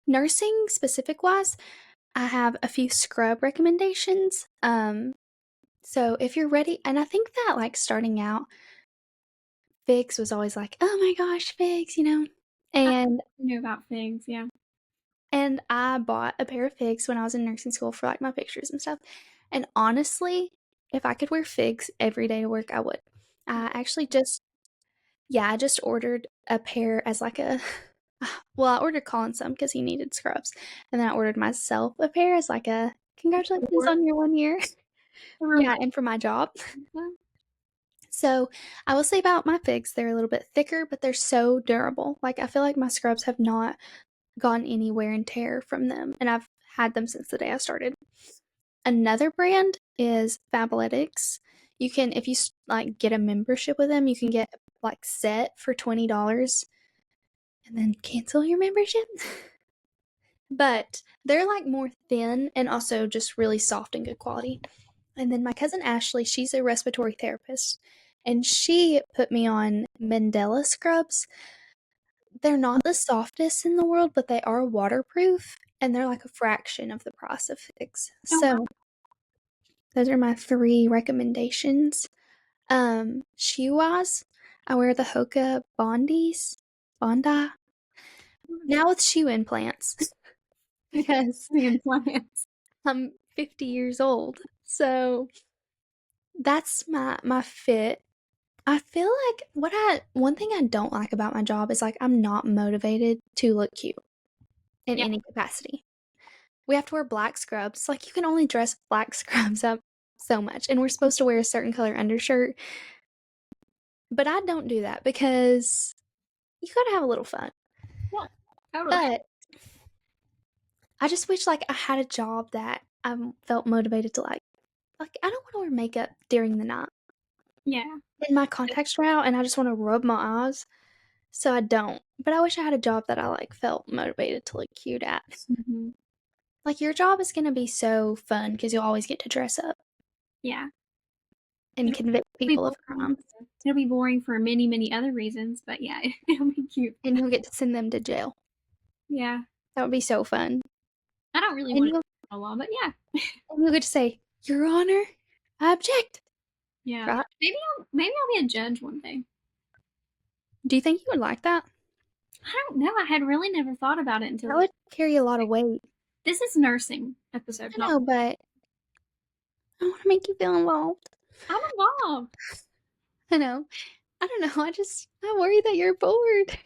[SPEAKER 2] Nursing specific wise, I have a few scrub recommendations. So if you're ready, and I think that like starting out, figs was always like, oh my gosh, figs, you know?
[SPEAKER 1] I
[SPEAKER 2] And
[SPEAKER 1] knew about figs, yeah.
[SPEAKER 2] I bought a pair of figs when I was in nursing school for like my pictures and stuff. And honestly, if I could wear figs every day to work, I would. I actually just, yeah, I just ordered a pair as like a, well, I ordered Colin some because he needed scrubs. And then I ordered myself a pair as like a congratulations on your 1 year. Yeah, and for my job. So I will say about my figs, they're a little bit thicker, but they're so durable. Like I feel like my scrubs have not gone any wear and tear from them, and I've had them since the day I started. Another brand is Fabletics. You can, if you like get a membership with them, you can get like set for $20 and then cancel your membership. But they're like more thin and also just really soft and good quality. And then my cousin Ashley, she's a respiratory therapist, and she put me on Mandela scrubs. They're not the softest in the world, but they are waterproof, and they're like a fraction of the price of figs.
[SPEAKER 1] Oh, wow.
[SPEAKER 2] So those are my 3 recommendations. Shoe-wise, I wear the Hoka Bondi, now with shoe implants because
[SPEAKER 1] The implants.
[SPEAKER 2] I'm 50 years old. So that's my fit. I feel like one thing I don't like about my job is like I'm not motivated to look cute in
[SPEAKER 1] Yeah.
[SPEAKER 2] any capacity. We have to wear black scrubs. Like you can only dress black scrubs up so much, and we're supposed to wear a certain color undershirt. But I don't do that because you gotta have a little fun.
[SPEAKER 1] Yeah. Totally.
[SPEAKER 2] But I just wish like I had a job that I felt motivated to like I don't want to wear makeup during the night.
[SPEAKER 1] Yeah.
[SPEAKER 2] and my contacts are out, and I just wanna rub my eyes, so I don't. But I wish I had a job that I, like, felt motivated to look cute at.
[SPEAKER 1] Mhm.
[SPEAKER 2] Like, your job is gonna be so fun because 'cause you'll always get to dress up
[SPEAKER 1] Yeah.
[SPEAKER 2] and
[SPEAKER 1] It'll
[SPEAKER 2] convict
[SPEAKER 1] be
[SPEAKER 2] people of
[SPEAKER 1] boring
[SPEAKER 2] crimes,
[SPEAKER 1] it'll be boring for many, many other reasons, but yeah, it'll be cute.
[SPEAKER 2] and you'll get to send them to jail.
[SPEAKER 1] Yeah.
[SPEAKER 2] That would be so fun.
[SPEAKER 1] I don't really
[SPEAKER 2] And
[SPEAKER 1] want
[SPEAKER 2] you'll
[SPEAKER 1] a law, but yeah.
[SPEAKER 2] and you'll get to say, "Your Honor, I object."
[SPEAKER 1] Yeah.
[SPEAKER 2] Right?
[SPEAKER 1] Maybe I'll be a judge one day.
[SPEAKER 2] Do you think you would like that?
[SPEAKER 1] I don't know. I had really never thought about it until
[SPEAKER 2] That would carry a lot of weight.
[SPEAKER 1] this is nursing episode,
[SPEAKER 2] I
[SPEAKER 1] not
[SPEAKER 2] know, but I wanna make you feel involved.
[SPEAKER 1] I'm involved.
[SPEAKER 2] I know. I don't know, I worry that you're bored.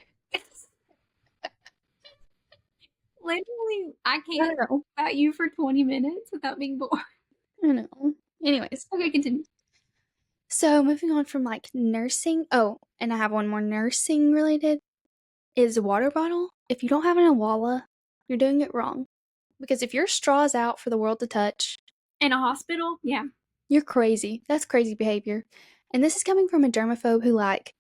[SPEAKER 1] Literally, I
[SPEAKER 2] I
[SPEAKER 1] can't
[SPEAKER 2] don't know.
[SPEAKER 1] talk about you for 20 minutes without being bored.
[SPEAKER 2] I know. Anyways,
[SPEAKER 1] Okay, continue.
[SPEAKER 2] so moving on from, like, nursing and I have one more nursing related, is a water bottle. If you don't have an Awala, you're doing it wrong. Because if your straw is out for the world to touch,
[SPEAKER 1] In a hospital? Yeah.
[SPEAKER 2] you're crazy. That's crazy behavior. And this is coming from a germaphobe who, like,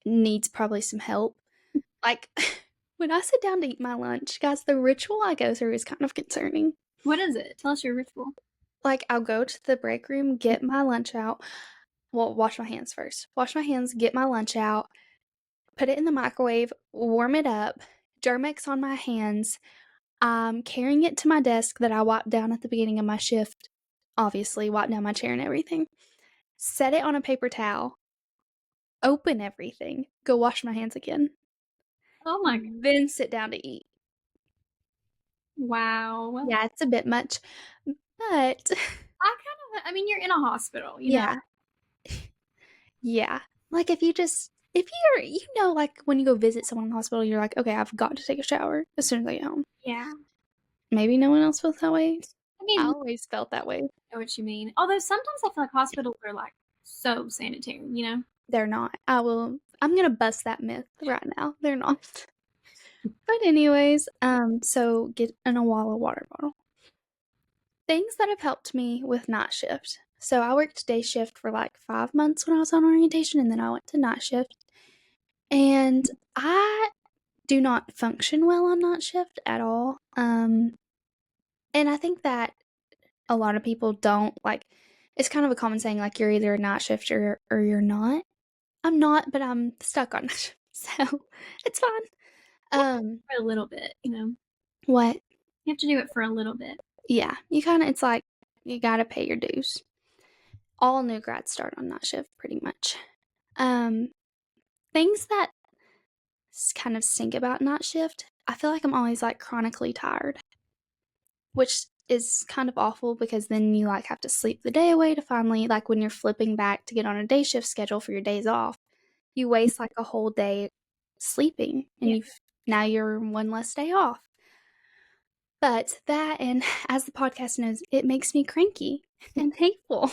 [SPEAKER 2] needs probably some help. Like, when I sit down to eat my lunch, guys, the ritual I go through is kind of concerning.
[SPEAKER 1] What is it? Tell us your ritual.
[SPEAKER 2] Like, I'll go to the break room, get my lunch out. Well, wash my hands first. Wash my hands, get my lunch out, put it in the microwave, warm it up, Germ-X on my hands. I'm carrying it to my desk that I wiped down at the beginning of my shift. Obviously, wipe down my chair and everything. Set it on a paper towel, open everything, go wash my hands again,
[SPEAKER 1] Oh my god.
[SPEAKER 2] then sit down to eat.
[SPEAKER 1] Wow.
[SPEAKER 2] Yeah, it's a bit much, but
[SPEAKER 1] I mean, you're in a hospital, you know?
[SPEAKER 2] yeah, yeah. Like, if like, when you go visit someone in the hospital, you're like, "Okay, I've got to take a shower as soon as I get home."
[SPEAKER 1] Yeah.
[SPEAKER 2] Maybe no one else feels that way.
[SPEAKER 1] I
[SPEAKER 2] I
[SPEAKER 1] mean,
[SPEAKER 2] always felt that way.
[SPEAKER 1] I know what you mean. Although sometimes I feel like hospitals are like so sanitary, you know?
[SPEAKER 2] They're not. I'm gonna bust that myth right now. They're not. But anyways, so get an Awala water bottle. Things that have helped me with night shift. So I worked day shift for like 5 months when I was on orientation, and then I went to night shift. And I do not function well on night shift at all. And I think that a lot of people don't like. It's kind of a common saying, like, you're either a night shifter or you're not. I'm not, but I'm stuck on night shift, so it's fine.
[SPEAKER 1] For a little bit, you know?
[SPEAKER 2] What?
[SPEAKER 1] You have to do it for a little bit.
[SPEAKER 2] Yeah, it's like you gotta pay your dues. All new grads start on night shift pretty much. Um, Things that kind of stink about night shift, I feel like I'm always like chronically tired, which is kind of awful because then you like have to sleep the day away to finally, like, when you're flipping back to get on a day shift schedule for your days off, you waste like a whole day sleeping and
[SPEAKER 1] Yeah.
[SPEAKER 2] now you're one less day off. But that, and as the podcast knows, it makes me cranky and hateful.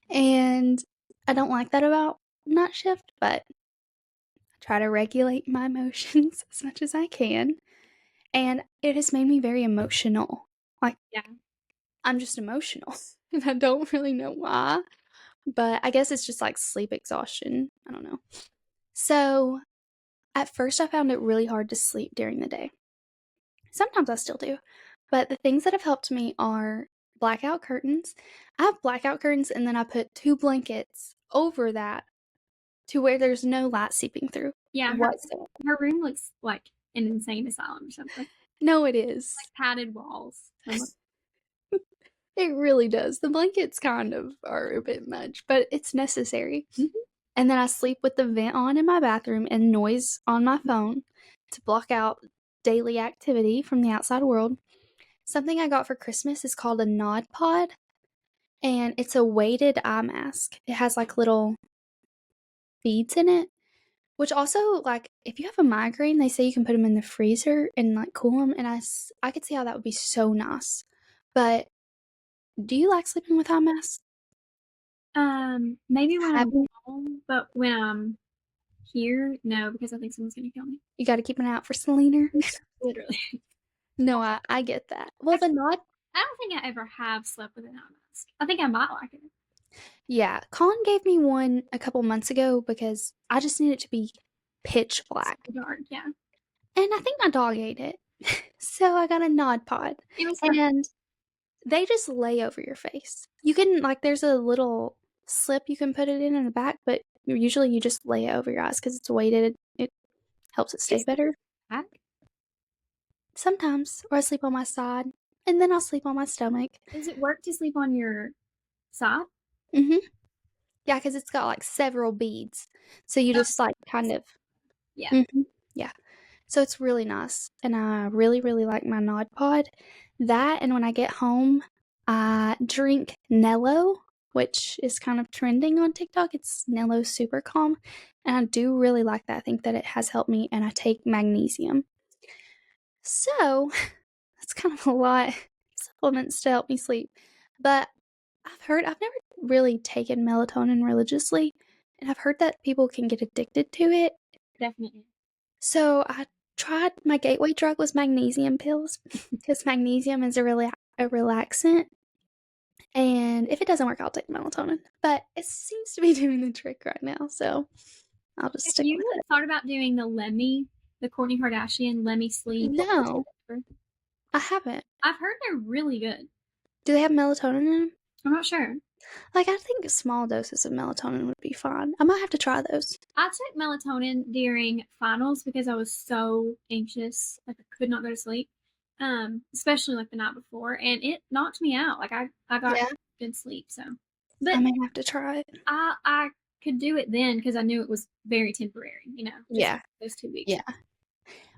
[SPEAKER 2] And I don't like that about night shift, but I try to regulate my emotions as much as I can. And it has made me very emotional. Like,
[SPEAKER 1] Yeah.
[SPEAKER 2] I'm just emotional. And I don't really know why. But I guess it's just like sleep exhaustion. I don't know. So at first, I found it really hard to sleep during the day. Sometimes I still do. But the things that have helped me are blackout curtains. I have blackout curtains, and then I put 2 blankets over that to where there's no light seeping through
[SPEAKER 1] Yeah,
[SPEAKER 2] whatsoever.
[SPEAKER 1] her room looks like an insane asylum or something.
[SPEAKER 2] No, it is.
[SPEAKER 1] Like padded walls.
[SPEAKER 2] It really does. The blankets kind of are a bit much, but it's necessary.
[SPEAKER 1] Mhm.
[SPEAKER 2] And then I sleep with the vent on in my bathroom and noise on my phone to block out daily activity from the outside world. Something I got for Christmas is called a Nod Pod, and it's a weighted eye mask. It has like little beads in it, which also, like, if you have a migraine, they say you can put them in the freezer and like cool them, and I could see how that would be so nice. But do you like sleeping with eye masks?
[SPEAKER 1] Maybe when
[SPEAKER 2] Have
[SPEAKER 1] I'm
[SPEAKER 2] you?
[SPEAKER 1] home, but when I'm here, no, because I think someone's gonna kill me.
[SPEAKER 2] You got to keep an eye out for Selena.
[SPEAKER 1] Literally.
[SPEAKER 2] No, I get that. Well, the
[SPEAKER 1] Actually,
[SPEAKER 2] Nod
[SPEAKER 1] I don't think I ever have slept with an eye mask. I think I might like it.
[SPEAKER 2] Yeah, Colin gave me one a couple months ago because I just need it to be pitch black.
[SPEAKER 1] So dark, yeah.
[SPEAKER 2] And I think my dog ate it. So I got a Nod Pod.
[SPEAKER 1] It was fun.
[SPEAKER 2] And they just lay over your face. You can, like, there's a little slip you can put it in the back, but usually you just lay it over your eyes because it's weighted. It helps it stay
[SPEAKER 1] Is
[SPEAKER 2] better.
[SPEAKER 1] back?
[SPEAKER 2] Sometimes, or I sleep on my side, and then I'll sleep on my stomach.
[SPEAKER 1] Does it work to sleep on your side?
[SPEAKER 2] Mhm. Yeah, because it's got, like, several beads. So you just, like, kind of
[SPEAKER 1] Yeah.
[SPEAKER 2] mhm. Yeah. So it's really nice, and I really, really like my Nod Pod. That, and when I get home, I drink Nello, which is kind of trending on TikTok. It's Nello Super Calm, and I do really like that. I think that it has helped me, and I take magnesium. So, that's kind of a lot of supplements to help me sleep. But I've never really taken melatonin religiously, and I've heard that people can get addicted to it.
[SPEAKER 1] Definitely.
[SPEAKER 2] So I tried my gateway drug was magnesium pills because magnesium is a relaxant, and if it doesn't work, I'll take melatonin. But it seems to be doing the trick right now, so I'll just
[SPEAKER 1] Have
[SPEAKER 2] stick
[SPEAKER 1] you
[SPEAKER 2] with it.
[SPEAKER 1] thought about doing the Kourtney Kardashian Lemmy sleep?
[SPEAKER 2] No, I haven't.
[SPEAKER 1] I've heard they're really good.
[SPEAKER 2] Do they have melatonin in them?
[SPEAKER 1] I'm not sure.
[SPEAKER 2] Like, I think small doses of melatonin would be fine. I might have to try those.
[SPEAKER 1] I took melatonin during finals because I was so anxious, like I could not go to sleep, especially like the night before, and it knocked me out. Like I got
[SPEAKER 2] Yeah,
[SPEAKER 1] good sleep. So,
[SPEAKER 2] I
[SPEAKER 1] but
[SPEAKER 2] may have to try it.
[SPEAKER 1] I could do it then because I knew it was very temporary. Just
[SPEAKER 2] Yeah,
[SPEAKER 1] those 2 weeks.
[SPEAKER 2] yeah.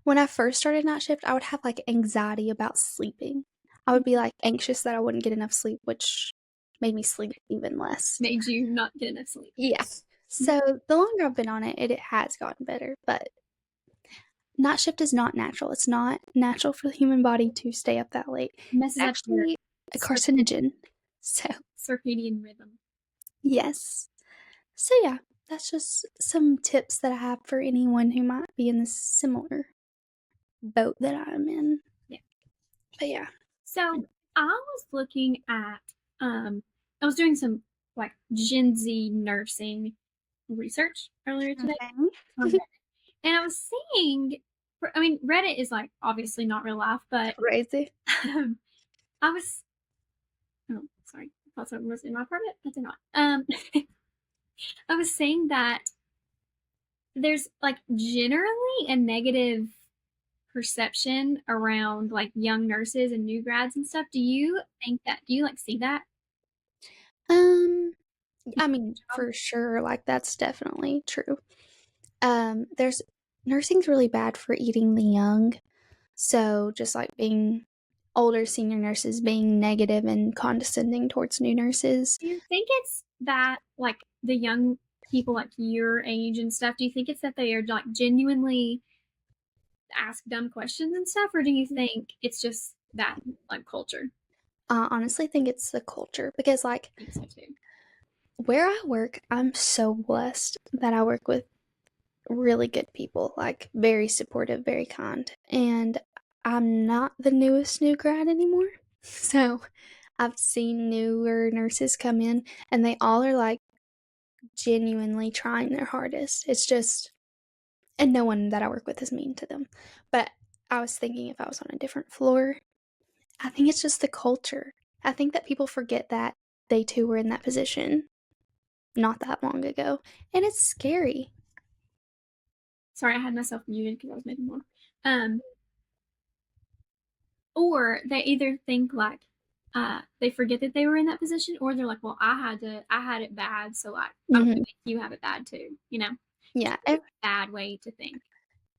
[SPEAKER 2] When I first started night shift, I would have, like, anxiety about sleeping. I would be, like, anxious that I wouldn't get enough sleep, which made me sleep even less.
[SPEAKER 1] Made you not get enough sleep.
[SPEAKER 2] Yeah. So, the longer I've been on it, it has gotten better, but night shift is not natural. It's not natural for the human body to stay up that late. It's
[SPEAKER 1] Messes up your
[SPEAKER 2] actually a carcinogen. So,
[SPEAKER 1] circadian rhythm.
[SPEAKER 2] yes. So, yeah, that's just some tips that I have for anyone who might be in this similar boat that I'm in.
[SPEAKER 1] Yeah.
[SPEAKER 2] But yeah.
[SPEAKER 1] So I was looking at I was doing some like Gen Z nursing research earlier today on
[SPEAKER 2] Okay.
[SPEAKER 1] Reddit. And I was seeing I mean Reddit is like obviously not real life, but
[SPEAKER 2] Crazy.
[SPEAKER 1] I was oh sorry, I thought someone was in my apartment, but they're not. I was saying that there's like generally a negative perception around like young nurses and new grads and stuff. Do you like see that?
[SPEAKER 2] Um, I mean, for sure, like, that's definitely true. There's nursing's really bad for eating the young. So just like being older senior nurses being negative and condescending towards new nurses.
[SPEAKER 1] Do you think it's that like the young people like your age and stuff, do you think it's that they are like genuinely ask dumb questions and stuff, or do you think it's just that like culture?
[SPEAKER 2] I honestly think it's the culture because, like,
[SPEAKER 1] I think so too.
[SPEAKER 2] where I work, I'm so blessed that I work with really good people, like, very supportive, very kind. And I'm not the newest new grad anymore. So I've seen newer nurses come in, and they all are, like, genuinely trying their hardest. It's just, and no one that I work with is mean to them. But I was thinking if I was on a different floor, I think it's just the culture. I think that people forget that they too were in that position not that long ago. And it's scary.
[SPEAKER 1] Sorry, I had myself muted because I was making more. Um, or they either think like they forget that they were in that position, or they're like, well, I had it bad, so like I'm gonna
[SPEAKER 2] Mhm.
[SPEAKER 1] make you have it bad too, you know? Which
[SPEAKER 2] Yeah,
[SPEAKER 1] is a bad way to think.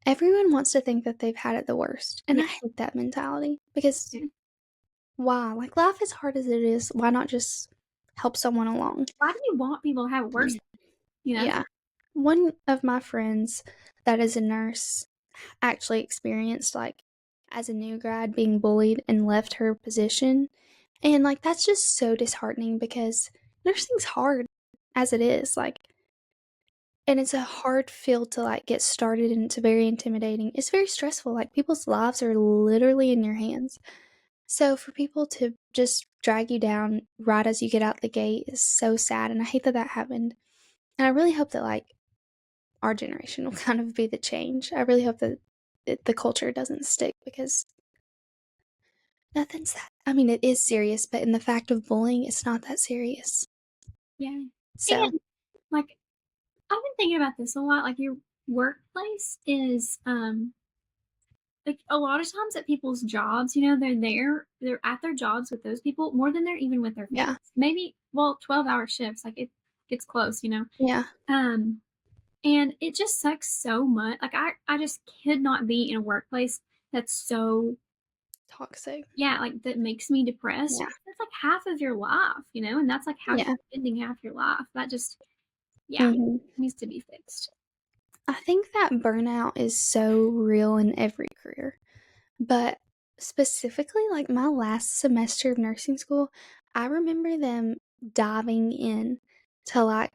[SPEAKER 2] everyone wants to think that they've had it the worst. And
[SPEAKER 1] Yeah.
[SPEAKER 2] I hate that mentality because
[SPEAKER 1] Yeah.
[SPEAKER 2] why? Like, life as hard as it is, why not just help someone along?
[SPEAKER 1] Why do you want people to have it worse? You know?
[SPEAKER 2] Yeah. One of my friends that is a nurse actually experienced, like, as a new grad, being bullied and left her position. And, like, that's just so disheartening because nursing's hard as it is. Like, and it's a hard field to, like, get started, and it's very intimidating. It's very stressful. Like, people's lives are literally in your hands. So for people to just drag you down right as you get out the gate is so sad, and I hate that that happened. And I really hope that, like, our generation will kind of be the change. I really hope that the culture doesn't stick because nothing's that I mean, it is serious, but in the fact of bullying, it's not that serious.
[SPEAKER 1] Yeah.
[SPEAKER 2] So,
[SPEAKER 1] And like I've been thinking about this a lot. Like your workplace is like a lot of times at people's jobs, they're at their jobs with those people more than they're even with their
[SPEAKER 2] yeah,
[SPEAKER 1] families. Maybe, well, 12-hour shifts, like it gets close.
[SPEAKER 2] yeah,
[SPEAKER 1] Um, and it just sucks so much. Like I just could not be in a workplace that's so,
[SPEAKER 2] toxic.
[SPEAKER 1] yeah, like that makes me depressed.
[SPEAKER 2] Yeah,
[SPEAKER 1] That's like half of your life, and that's like how you're
[SPEAKER 2] yeah,
[SPEAKER 1] spending half your life. That just, yeah,
[SPEAKER 2] mhm.
[SPEAKER 1] needs to be fixed.
[SPEAKER 2] I think that burnout is so real in every career, but specifically, like, my last semester of nursing school, I remember them diving in to, like,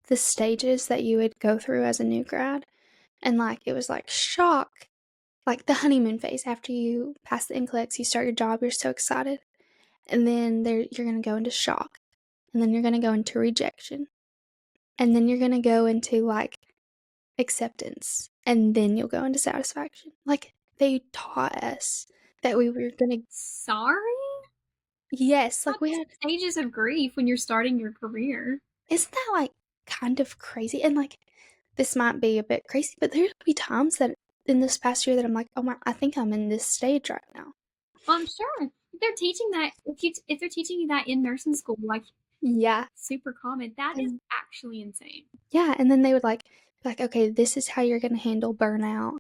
[SPEAKER 2] the stages that you would go through as a new grad, and, like, it was, like, shock, like, the honeymoon phase after you pass the NCLEX, you start your job, you're so excited, and then you're gonna go into shock, and then you're gonna go into rejection, and then you're gonna go into, like, acceptance, and then you'll go into satisfaction. Like, they taught us that we were gonna
[SPEAKER 1] Sorry?
[SPEAKER 2] yes,
[SPEAKER 1] Not
[SPEAKER 2] like, we
[SPEAKER 1] just
[SPEAKER 2] had
[SPEAKER 1] stages of grief when you're starting your career.
[SPEAKER 2] isn't that, like, kind of crazy? And, like, this might be a bit crazy, but there'll be times that in this past year that I'm like, "Oh my I think I'm in this stage right now."
[SPEAKER 1] Well, I'm sure if they're teaching that, if they're teaching you that in nursing school, like
[SPEAKER 2] Yeah,
[SPEAKER 1] super common, that is
[SPEAKER 2] and
[SPEAKER 1] actually insane.
[SPEAKER 2] yeah, and then they would, like, "Okay, this is how you're gonna handle burnout,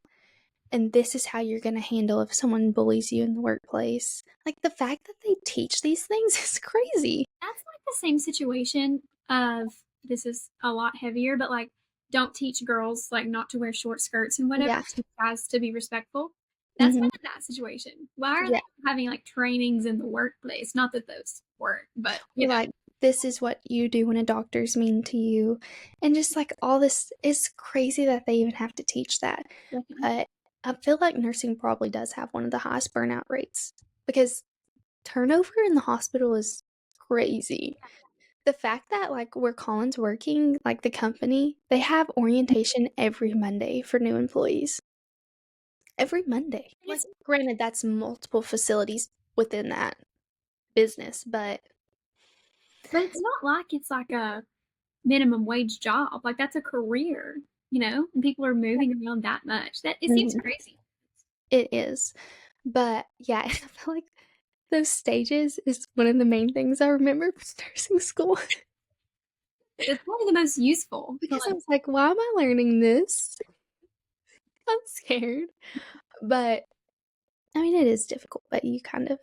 [SPEAKER 2] and this is how you're gonna handle if someone bullies you in the workplace." Like, the fact that they teach these things is crazy.
[SPEAKER 1] That's like the same situation of, this is a lot heavier, but like don't teach girls like not to wear short skirts and whatever,
[SPEAKER 2] Yeah,
[SPEAKER 1] teach guys to be respectful. That's
[SPEAKER 2] mhm,
[SPEAKER 1] kind of that situation. Why are they
[SPEAKER 2] yeah.
[SPEAKER 1] having like trainings in the workplace? Not that those work, but
[SPEAKER 2] Or, like, "This is what you do when a doctor's mean to you," and just, like, all this it's crazy that they even have to teach that,
[SPEAKER 1] definitely.
[SPEAKER 2] but I feel like nursing probably does have one of the highest burnout rates because turnover in the hospital is crazy. The fact that, like, where Colin's working, like, the company, they have orientation every Monday for new employees. Every Monday.
[SPEAKER 1] And
[SPEAKER 2] Like, granted, that's multiple facilities within that business, but
[SPEAKER 1] it's not like it's like a minimum wage job. Like that's a career, and people are moving around that much. That it seems
[SPEAKER 2] mhm,
[SPEAKER 1] crazy.
[SPEAKER 2] it is. But, yeah, I feel like those stages is one of the main things I remember from nursing school
[SPEAKER 1] It's probably the most useful. But
[SPEAKER 2] because I
[SPEAKER 1] like,
[SPEAKER 2] was like, "Why am I learning this?" I'm scared. But, I mean, it is difficult, but you kind of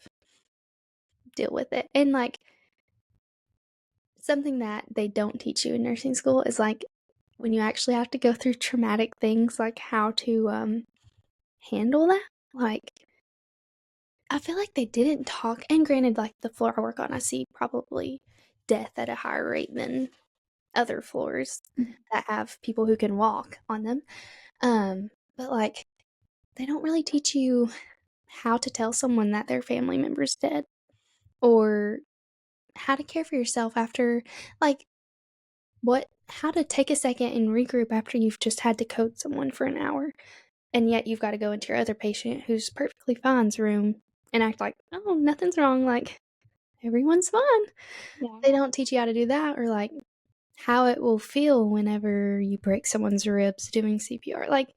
[SPEAKER 2] deal with it. And, like, something that they don't teach you in nursing school is, like, when you actually have to go through traumatic things, like, how to, handle that. Like, I feel like they didn't talk and granted, like, the floor I work on, I see probably death at a higher rate than other floors that have people who can walk on them. But, like, they don't really teach you how to tell someone that their family member's dead or how to care for yourself after, like, how to take a second and regroup after you've just had to code someone for an hour, and yet you've gotta go into your other patient who's perfectly fine's room and act like, "Oh, nothing's wrong," like, "Everyone's fine."
[SPEAKER 1] yeah,
[SPEAKER 2] They don't teach you how to do that or, like, how it will feel whenever you break someone's ribs doing CPR, like,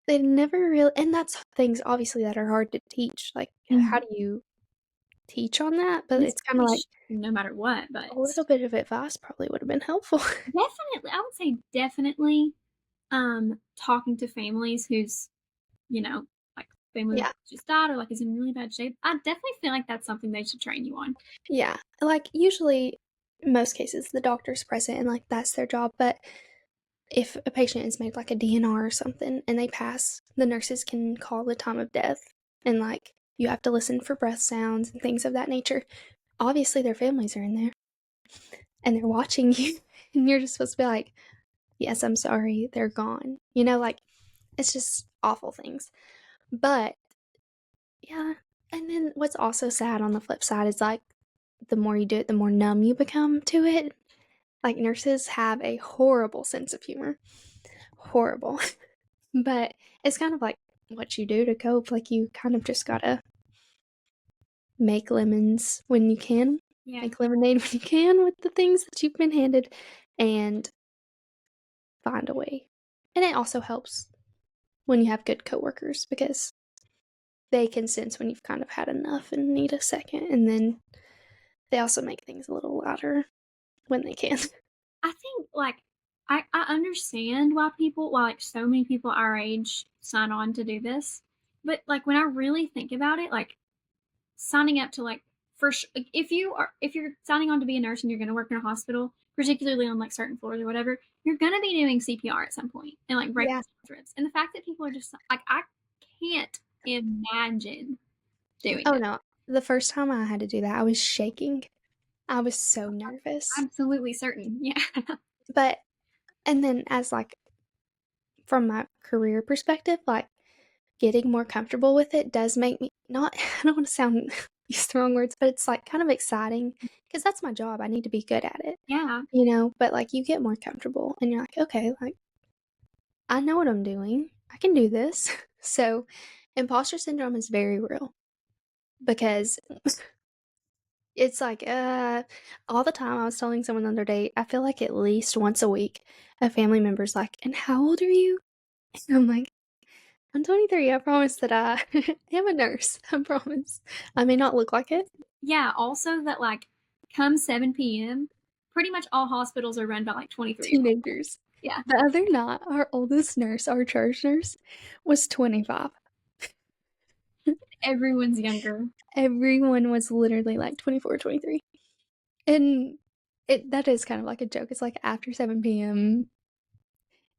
[SPEAKER 2] they never really and that's things obviously that are hard to teach, like, how
[SPEAKER 1] Mhm.
[SPEAKER 2] do you teach on that? But
[SPEAKER 1] It's
[SPEAKER 2] it's kinda like
[SPEAKER 1] no matter what, but
[SPEAKER 2] a little bit of advice probably would have been helpful.
[SPEAKER 1] definitely, I would say definitely talking to families whose, like family member
[SPEAKER 2] Yeah,
[SPEAKER 1] just died or like is in really bad shape. I definitely feel like that's something they should train you on.
[SPEAKER 2] yeah, like, usually, most cases, the doctor's present and, like, that's their job, but if a patient is made, like, a DNR or something and they pass, the nurses can call the time of death, and, like, you have to listen for breath sounds and things of that nature. Obviously, their families are in there, and they're watching you, and you're just supposed to be like, "Yes, I'm sorry, they're gone." Like, it's just awful things. But, yeah. And then what's also sad on the flip side is, like, the more you do it, the more numb you become to it. Like, nurses have a horrible sense of humor. Horrible. But it's kind of like what you do to cope. Like, you kind of just gotta make lemons when you can,
[SPEAKER 1] Yeah.
[SPEAKER 2] make lemonade when you can with the things that you've been handed, and find a way. And it also helps when you have good coworkers because they can sense when you've kind of had enough and need a second, and then they also make things a little louder when they can.
[SPEAKER 1] I think like I understand why like so many people our age sign on to do this. But like when I really think about it, like signing up to like if you're signing on to be a nurse and you're going to work in a hospital, particularly on like certain floors or whatever, you're going to be doing CPR at some point and like breaking
[SPEAKER 2] Yeah.
[SPEAKER 1] ribs. And the fact that people are just like I can't imagine doing
[SPEAKER 2] Oh,
[SPEAKER 1] it.
[SPEAKER 2] no. The first time I had to do that, I was shaking. I was so nervous.
[SPEAKER 1] Absolutely certain. Yeah.
[SPEAKER 2] But and then as, like, from my career perspective, like, getting more comfortable with it does make me not I don't wanna sound use the wrong words, but it's, like, kind of exciting because that's my job, I need to be good at it,
[SPEAKER 1] Yeah.
[SPEAKER 2] But, like, you get more comfortable and you're like, "Okay, like, I know what I'm doing. I can do this." So, imposter syndrome is very real because it's like, all the time. I was telling someone the other day, I feel like at least once a week, a family member's like, "And how old are you?" And I'm like, "I'm 23. I promise that I am a nurse. I promise. I may not look like it."
[SPEAKER 1] Yeah, also that like come 7 p.m., pretty much all hospitals are run by like 23-year-olds.
[SPEAKER 2] Teenagers.
[SPEAKER 1] Yeah,
[SPEAKER 2] The other night, our oldest nurse, our charge nurse, was 25.
[SPEAKER 1] everyone's younger.
[SPEAKER 2] Everyone was literally like 24, 23. And that is kind of like a joke. It's like after 7 p.m.,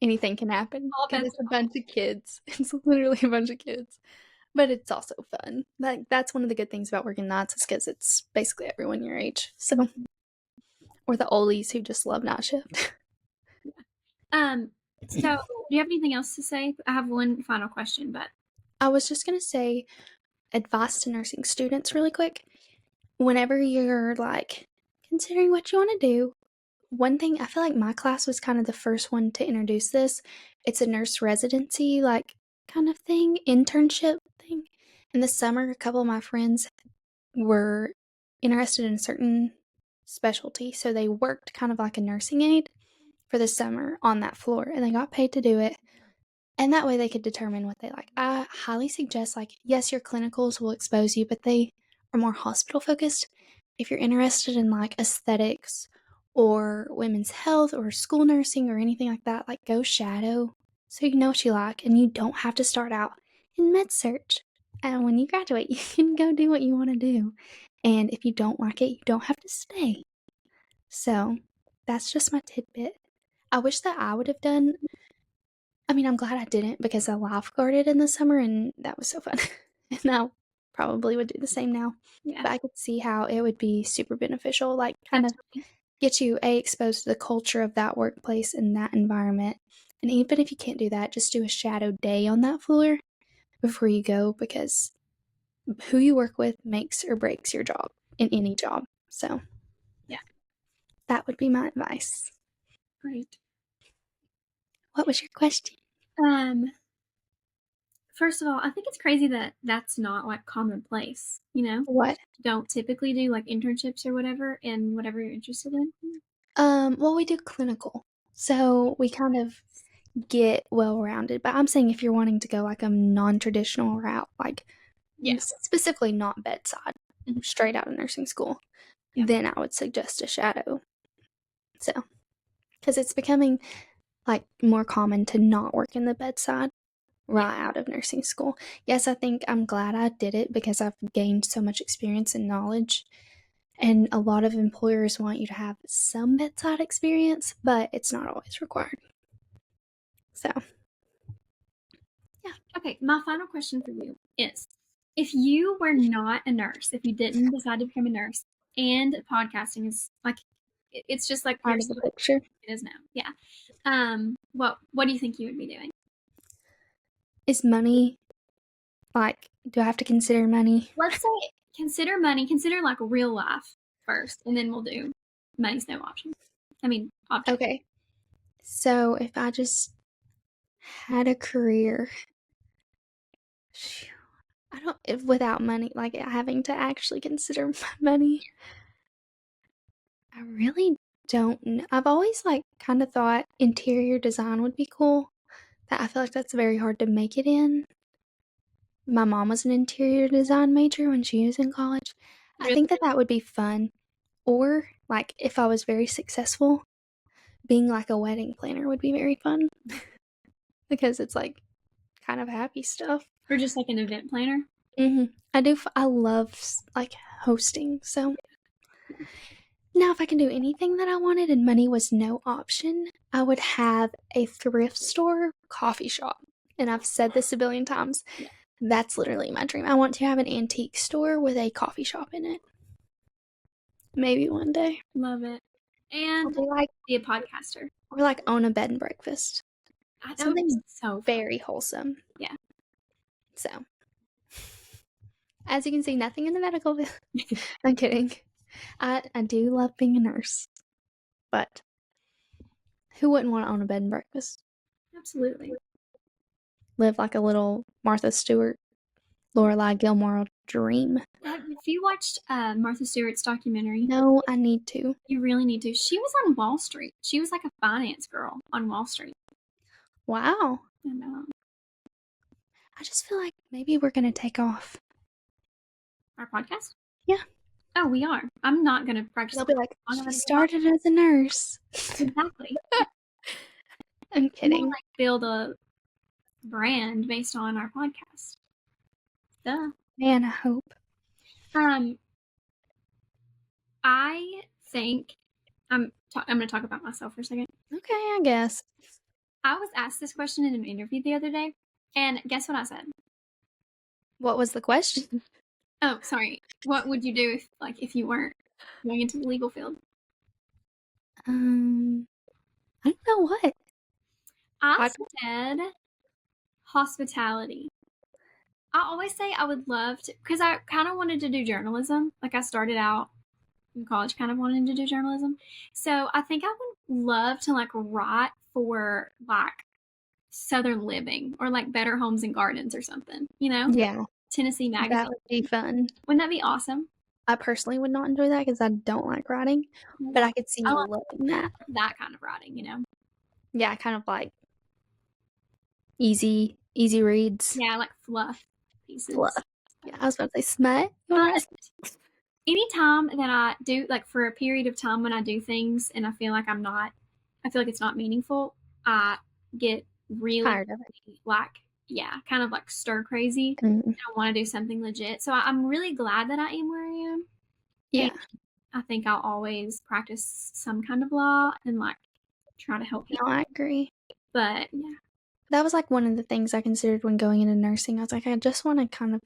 [SPEAKER 2] anything can happen
[SPEAKER 1] All
[SPEAKER 2] because
[SPEAKER 1] bets
[SPEAKER 2] it's a
[SPEAKER 1] are off.
[SPEAKER 2] bunch of kids. It's literally a bunch of kids. But it's also fun. Like, that's one of the good things about working nights is because it's basically everyone your age. So, or the oldies who just love night shift.
[SPEAKER 1] Um, so do you have anything else to say? I have one final question, but
[SPEAKER 2] I was just gonna say advice to nursing students really quick. Whenever you're like considering what you want to do, one thing I feel like my class was kind of the first one to introduce this. It's a nurse residency, like kind of thing, internship thing. In the summer, a couple of my friends were interested in a certain specialty, so they worked kind of like a nursing aide for the summer on that floor, and they got paid to do it. And that way they could determine what they like. I highly suggest, like, yes, your clinicals will expose you, but they are more hospital focused. If you're interested in like aesthetics or women's health or school nursing or anything like that, like go shadow so you know what you like and you don't have to start out in med search. And when you graduate, you can go do what you want to do. And if you don't like it, you don't have to stay. So that's just my tidbit. I wish that I would have done I'm glad I didn't because I lifeguarded in the summer and that was so fun. And I probably would do the same now.
[SPEAKER 1] yeah,
[SPEAKER 2] But I could see how it would be super beneficial, like kind of
[SPEAKER 1] definitely.
[SPEAKER 2] get you exposed to the culture of that workplace and that environment. And even if you can't do that, just do a shadow day on that floor before you go because who you work with makes or breaks your job in any job. So
[SPEAKER 1] Yeah,
[SPEAKER 2] that would be my advice.
[SPEAKER 1] great.
[SPEAKER 2] What was your question?
[SPEAKER 1] Um, First of all, I think it's crazy that that's not like commonplace.
[SPEAKER 2] What?
[SPEAKER 1] Don't typically do like internships or whatever in whatever you're interested in.
[SPEAKER 2] Well, we do clinical. So we kind of get well-rounded, but I'm saying if you're wanting to go like a non-traditional route, like
[SPEAKER 1] Yeah.
[SPEAKER 2] specifically not bedside,
[SPEAKER 1] Mhm.
[SPEAKER 2] straight out of nursing school,
[SPEAKER 1] Yeah.
[SPEAKER 2] then I would suggest a shadow. So, because it's becoming like more common to not work in the bedside
[SPEAKER 1] Yeah.
[SPEAKER 2] right out of nursing school. Yes, I think I'm glad I did it because I've gained so much experience and knowledge. And a lot of employers want you to have some bedside experience, but it's not always required. So, yeah.
[SPEAKER 1] Okay, my final question for you is if you were not a nurse, if you didn't decide to become a nurse, and podcasting is like it's just like
[SPEAKER 2] Out
[SPEAKER 1] you're
[SPEAKER 2] of the picture.
[SPEAKER 1] it is now. Yeah. What do you think you would be doing?
[SPEAKER 2] Is money like Do I have to consider money?
[SPEAKER 1] Let's say consider money, consider like real life first, and then we'll do money's no option. I mean, object.
[SPEAKER 2] Okay. So if I just had a career, I don't, if without money, like having to actually consider money, I really don't know. I've always like kind of thought interior design would be cool. That I feel like that's very hard to make it in. My mom was an interior design major when she was in college. I
[SPEAKER 1] Really?
[SPEAKER 2] think that that would be fun. Or like if I was very successful, being like a wedding planner would be very fun because it's like kind of happy stuff.
[SPEAKER 1] Or just like an event planner.
[SPEAKER 2] I do. I love like hosting. So now, if I can do anything that I wanted and money was no option, I would have a thrift store coffee shop. And I've said this a billion times.
[SPEAKER 1] Yeah.
[SPEAKER 2] That's literally my dream. I want to have an antique store with a coffee shop in it. Maybe one day.
[SPEAKER 1] Love it. And
[SPEAKER 2] I'll
[SPEAKER 1] be a podcaster.
[SPEAKER 2] Or like own a bed and breakfast.
[SPEAKER 1] That would be
[SPEAKER 2] Something
[SPEAKER 1] so fun.
[SPEAKER 2] very wholesome.
[SPEAKER 1] Yeah.
[SPEAKER 2] So, as you can see, nothing in the medical field. I'm kidding. I do love being a nurse. But who wouldn't want to own a bed and breakfast?
[SPEAKER 1] Absolutely.
[SPEAKER 2] Live like a little Martha Stewart, Lorelai Gilmore dream.
[SPEAKER 1] If you watched Martha Stewart's documentary,
[SPEAKER 2] No, I need to.
[SPEAKER 1] you really need to. She was on Wall Street. She was like a finance girl on Wall Street.
[SPEAKER 2] Wow.
[SPEAKER 1] I know.
[SPEAKER 2] I just feel like maybe we're going to take off.
[SPEAKER 1] Our podcast?
[SPEAKER 2] Yeah.
[SPEAKER 1] Oh, we are. I'm not going to practice.
[SPEAKER 2] They'll be like, she started as a nurse.
[SPEAKER 1] Exactly.
[SPEAKER 2] I'm kidding.
[SPEAKER 1] We'll, like, build a brand based on our podcast. Duh.
[SPEAKER 2] Man, I hope.
[SPEAKER 1] I think I'm going to talk about myself for a second.
[SPEAKER 2] Okay, I guess.
[SPEAKER 1] I was asked this question in an interview the other day, and guess what I said?
[SPEAKER 2] What was the question?
[SPEAKER 1] Oh, sorry. What would you do if you weren't going into the legal field?
[SPEAKER 2] I don't know what.
[SPEAKER 1] I said hospitality. I always say I would love to, because I kind of wanted to do journalism. Like I started out in college kind of wanting to do journalism. So I think I would love to like write for like Southern Living or like Better Homes and Gardens or something, you know?
[SPEAKER 2] Yeah.
[SPEAKER 1] Tennessee Magazine.
[SPEAKER 2] That would be fun.
[SPEAKER 1] Wouldn't that be awesome?
[SPEAKER 2] I personally would not enjoy that because I don't like writing, but I could see you loving that.
[SPEAKER 1] That kind of writing, you know?
[SPEAKER 2] Yeah, kind of like easy reads.
[SPEAKER 1] Yeah, like fluff pieces.
[SPEAKER 2] Fluff. Yeah, I was about to say smut.
[SPEAKER 1] Anytime that I do, like for a period of time when I do things and I feel like it's not meaningful, I get really
[SPEAKER 2] tired of it.
[SPEAKER 1] Like, yeah, kind of like stir crazy.
[SPEAKER 2] Mm-hmm.
[SPEAKER 1] I want to do something legit. So I'm really glad that I am where I am.
[SPEAKER 2] Yeah.
[SPEAKER 1] And I think I'll always practice some kind of law and like try to help people.
[SPEAKER 2] No, I agree.
[SPEAKER 1] But yeah.
[SPEAKER 2] That was like one of the things I considered when going into nursing. I was like, I just want to kind of,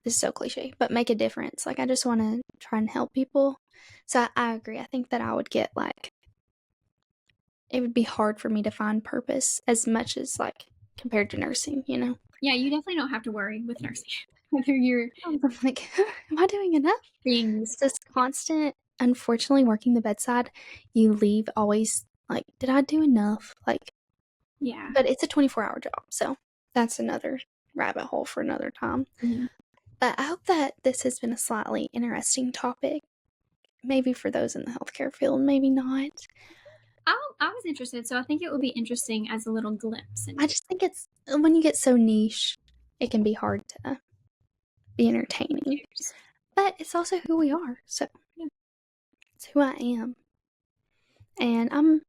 [SPEAKER 2] this is so cliche, but make a difference. Like, I just want to try and help people. So I agree. I think that I would get like, it would be hard for me to find purpose as much as like compared to nursing, you know?
[SPEAKER 1] Yeah, you definitely don't have to worry with nursing. Whether you're
[SPEAKER 2] I'm like, am I doing enough?
[SPEAKER 1] Things.
[SPEAKER 2] This constant, unfortunately, working the bedside, you leave always like, did I do enough? Like,
[SPEAKER 1] yeah.
[SPEAKER 2] But it's a 24-hour job, so that's another rabbit hole for another time.
[SPEAKER 1] Mm-hmm.
[SPEAKER 2] But I hope that this has been a slightly interesting topic. Maybe for those in the healthcare field, maybe not.
[SPEAKER 1] I was interested, so I think it would be interesting as a little glimpse.
[SPEAKER 2] I just think it's, when you get so niche, it can be hard to be entertaining. But it's also who we are, so yeah. It's who I am. And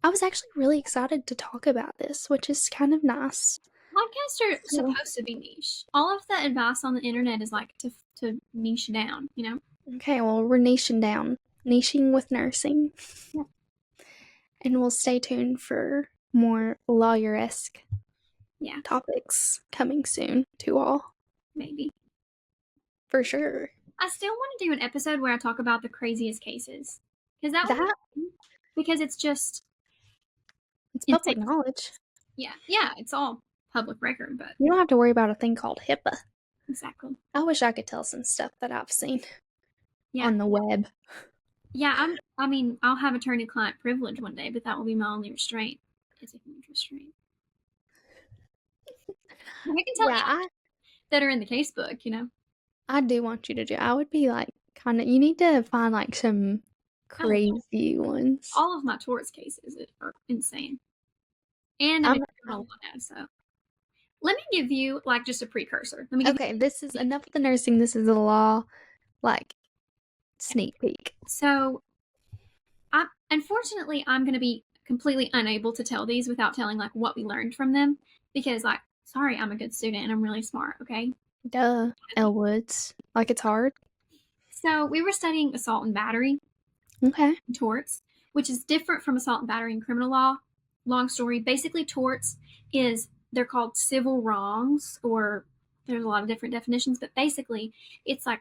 [SPEAKER 2] I was actually really excited to talk about this, which is kind of nice.
[SPEAKER 1] Podcasts are supposed to be niche. All of the advice on the internet is like to niche down, you know?
[SPEAKER 2] Okay, well, we're niching down. Niching with nursing.
[SPEAKER 1] Yeah.
[SPEAKER 2] And we'll stay tuned for more lawyer-esque topics coming soon to all.
[SPEAKER 1] Maybe.
[SPEAKER 2] For sure.
[SPEAKER 1] I still want to do an episode where I talk about the craziest cases. Because it's just...
[SPEAKER 2] It's public knowledge.
[SPEAKER 1] Yeah, it's all public record, but...
[SPEAKER 2] You don't have to worry about a thing called HIPAA.
[SPEAKER 1] Exactly.
[SPEAKER 2] I wish I could tell some stuff that I've seen
[SPEAKER 1] Yeah.
[SPEAKER 2] on the web.
[SPEAKER 1] Yeah, I mean, I'll have attorney-client privilege one day, but that will be my only restraint. Is a huge restraint. But I can tell
[SPEAKER 2] Yeah,
[SPEAKER 1] you that are in the casebook.
[SPEAKER 2] I do want you to do. I would be like kind of. You need to find like some
[SPEAKER 1] Oh,
[SPEAKER 2] crazy ones.
[SPEAKER 1] all of my torts cases are insane, and I
[SPEAKER 2] I'm
[SPEAKER 1] did criminal law now. So let me give you like just a precursor. Let me give
[SPEAKER 2] okay. This is
[SPEAKER 1] you.
[SPEAKER 2] enough of the nursing. This is the law. Like sneak peek.
[SPEAKER 1] So unfortunately I'm going to be completely unable to tell these without telling like what we learned from them because like sorry, I'm a good student and I'm really smart. Okay.
[SPEAKER 2] Duh, Elwoods. Like it's hard.
[SPEAKER 1] So we were studying assault and battery
[SPEAKER 2] Okay.
[SPEAKER 1] torts, which is different from assault and battery in criminal law. Long story. Basically, torts is they're called civil wrongs, or there's a lot of different definitions, but basically, it's like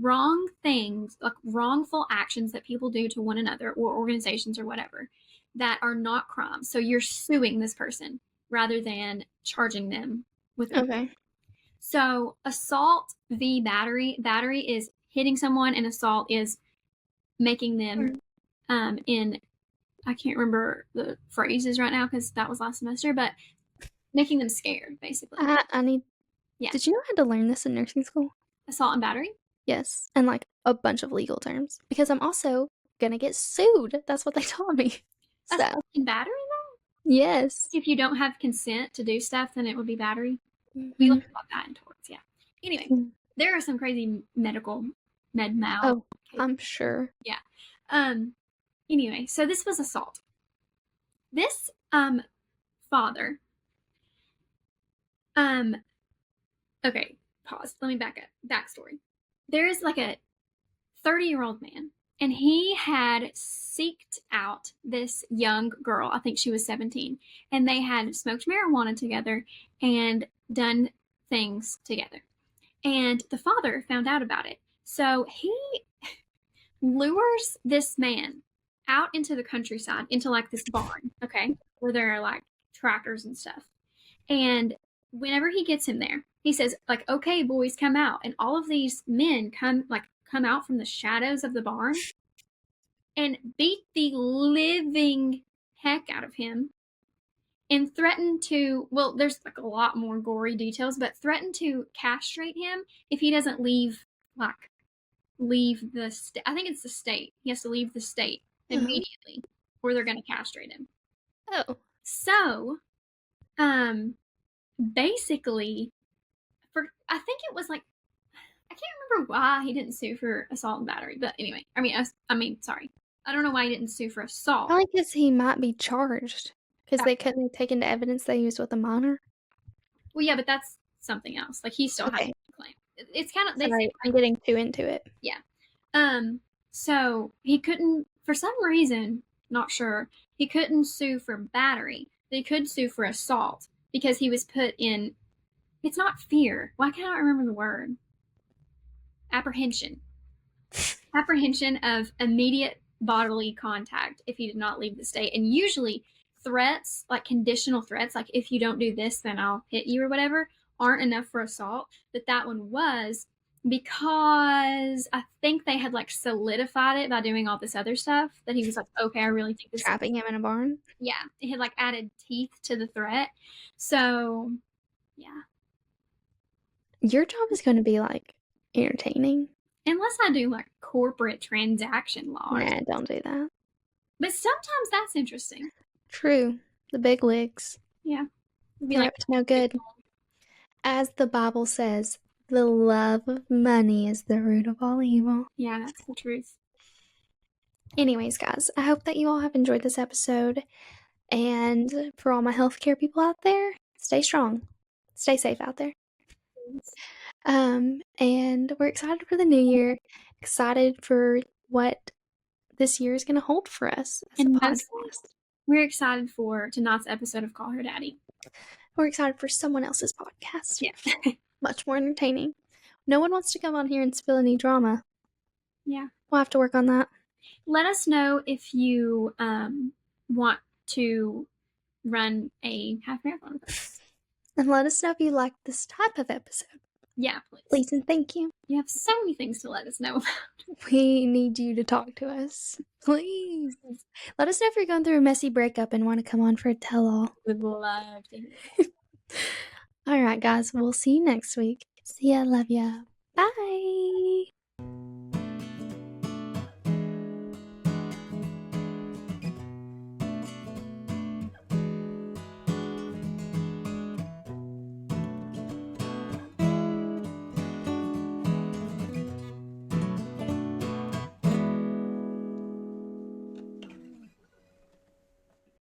[SPEAKER 1] wrong things, like wrongful actions that people do to one another or organizations or whatever that are not crimes. So you're suing this person rather than charging them with a.
[SPEAKER 2] Okay.
[SPEAKER 1] So assault v battery is hitting someone, and assault is making them in I can't remember the phrases right now because that was last semester, but making them scared, basically.
[SPEAKER 2] I need.
[SPEAKER 1] Yeah.
[SPEAKER 2] Did you know I had to learn this in nursing school?
[SPEAKER 1] Assault and battery.
[SPEAKER 2] Yes, and like a bunch of legal terms because I'm also gonna get sued. That's what they taught me. So
[SPEAKER 1] Assault and battery, though?
[SPEAKER 2] yes.
[SPEAKER 1] If you don't have consent to do stuff, then it would be battery. We
[SPEAKER 2] Hmm.
[SPEAKER 1] learned about that in torts, yeah. Anyway, there are some crazy med mal.
[SPEAKER 2] Oh, I'm sure.
[SPEAKER 1] Yeah. Um. Anyway, so this was assault. This father. Um. Okay. Pause. Let me back up. Backstory. There is like a 30-year-old man, and he had seeked out this young girl. I think she was 17, and they had smoked marijuana together and done things together. And the father found out about it. So he lures this man out into the countryside, into like this barn, okay, where there are like tractors and stuff. And whenever he gets him there, he says, like, okay, boys, come out. And all of these men come out from the shadows of the barn and beat the living heck out of him and threaten to, well, there's like a lot more gory details, but threaten to castrate him if he doesn't like leave the state. I think it's the state. He has to leave the state
[SPEAKER 2] Uh-huh.
[SPEAKER 1] immediately or they're going to castrate him.
[SPEAKER 2] Oh,
[SPEAKER 1] So, um basically, for I think it was like I can't remember why he didn't sue for assault and battery, but anyway, sorry, I don't know why he didn't sue for assault.
[SPEAKER 2] probably because he might be charged because
[SPEAKER 1] Uh,
[SPEAKER 2] they couldn't take into evidence they used with a minor.
[SPEAKER 1] well, yeah, but that's something else. Like he still has
[SPEAKER 2] Okay,
[SPEAKER 1] a claim. It's kind of they say
[SPEAKER 2] sorry, I'm getting too into it.
[SPEAKER 1] yeah. So he couldn't for some reason, not sure. He couldn't sue for battery. But he could sue for assault because he was put in. It's not fear. Why can't I remember the word? Apprehension. Apprehension of immediate bodily contact if he did not leave the state. And usually threats, like conditional threats, like if you don't do this, then I'll hit you or whatever, aren't enough for assault. But that one was because I think they had like solidified it by doing all this other stuff that he was like, okay, I really think this.
[SPEAKER 2] Trapping him in a barn.
[SPEAKER 1] Yeah, it had like added teeth to the threat. So, yeah.
[SPEAKER 2] Your job is going to be like entertaining.
[SPEAKER 1] Unless I do like corporate transaction law.
[SPEAKER 2] Nah, don't do that.
[SPEAKER 1] But sometimes that's interesting.
[SPEAKER 2] True. The big wigs.
[SPEAKER 1] Yeah. It'd be
[SPEAKER 2] They're
[SPEAKER 1] like,
[SPEAKER 2] up to no good. As the Bible says, the love of money is the root of all evil.
[SPEAKER 1] yeah, that's the truth.
[SPEAKER 2] Anyways, guys, I hope that you all have enjoyed this episode. And for all my healthcare people out there, stay strong. Stay safe out there. And we're excited for the new year, excited for what this year is going to hold for us as a
[SPEAKER 1] And
[SPEAKER 2] podcast.
[SPEAKER 1] mostly, we're excited for tonight's episode of Call Her Daddy.
[SPEAKER 2] We're excited for someone else's podcast.
[SPEAKER 1] Yeah.
[SPEAKER 2] Much more entertaining. No one wants to come on here and spill any drama.
[SPEAKER 1] Yeah.
[SPEAKER 2] We'll have to work on that.
[SPEAKER 1] Let us know if you want to run a half marathon with us.
[SPEAKER 2] And let us know if you like this type of episode.
[SPEAKER 1] Yeah, please.
[SPEAKER 2] Please and thank you.
[SPEAKER 1] You have so many things to let us know about.
[SPEAKER 2] We need you to talk to us. Please. Let us know if you're going through a messy breakup and want to come on for a tell-all.
[SPEAKER 1] Would love to hear that.
[SPEAKER 2] All right, guys. We'll see you next week. See ya. Love ya. Bye.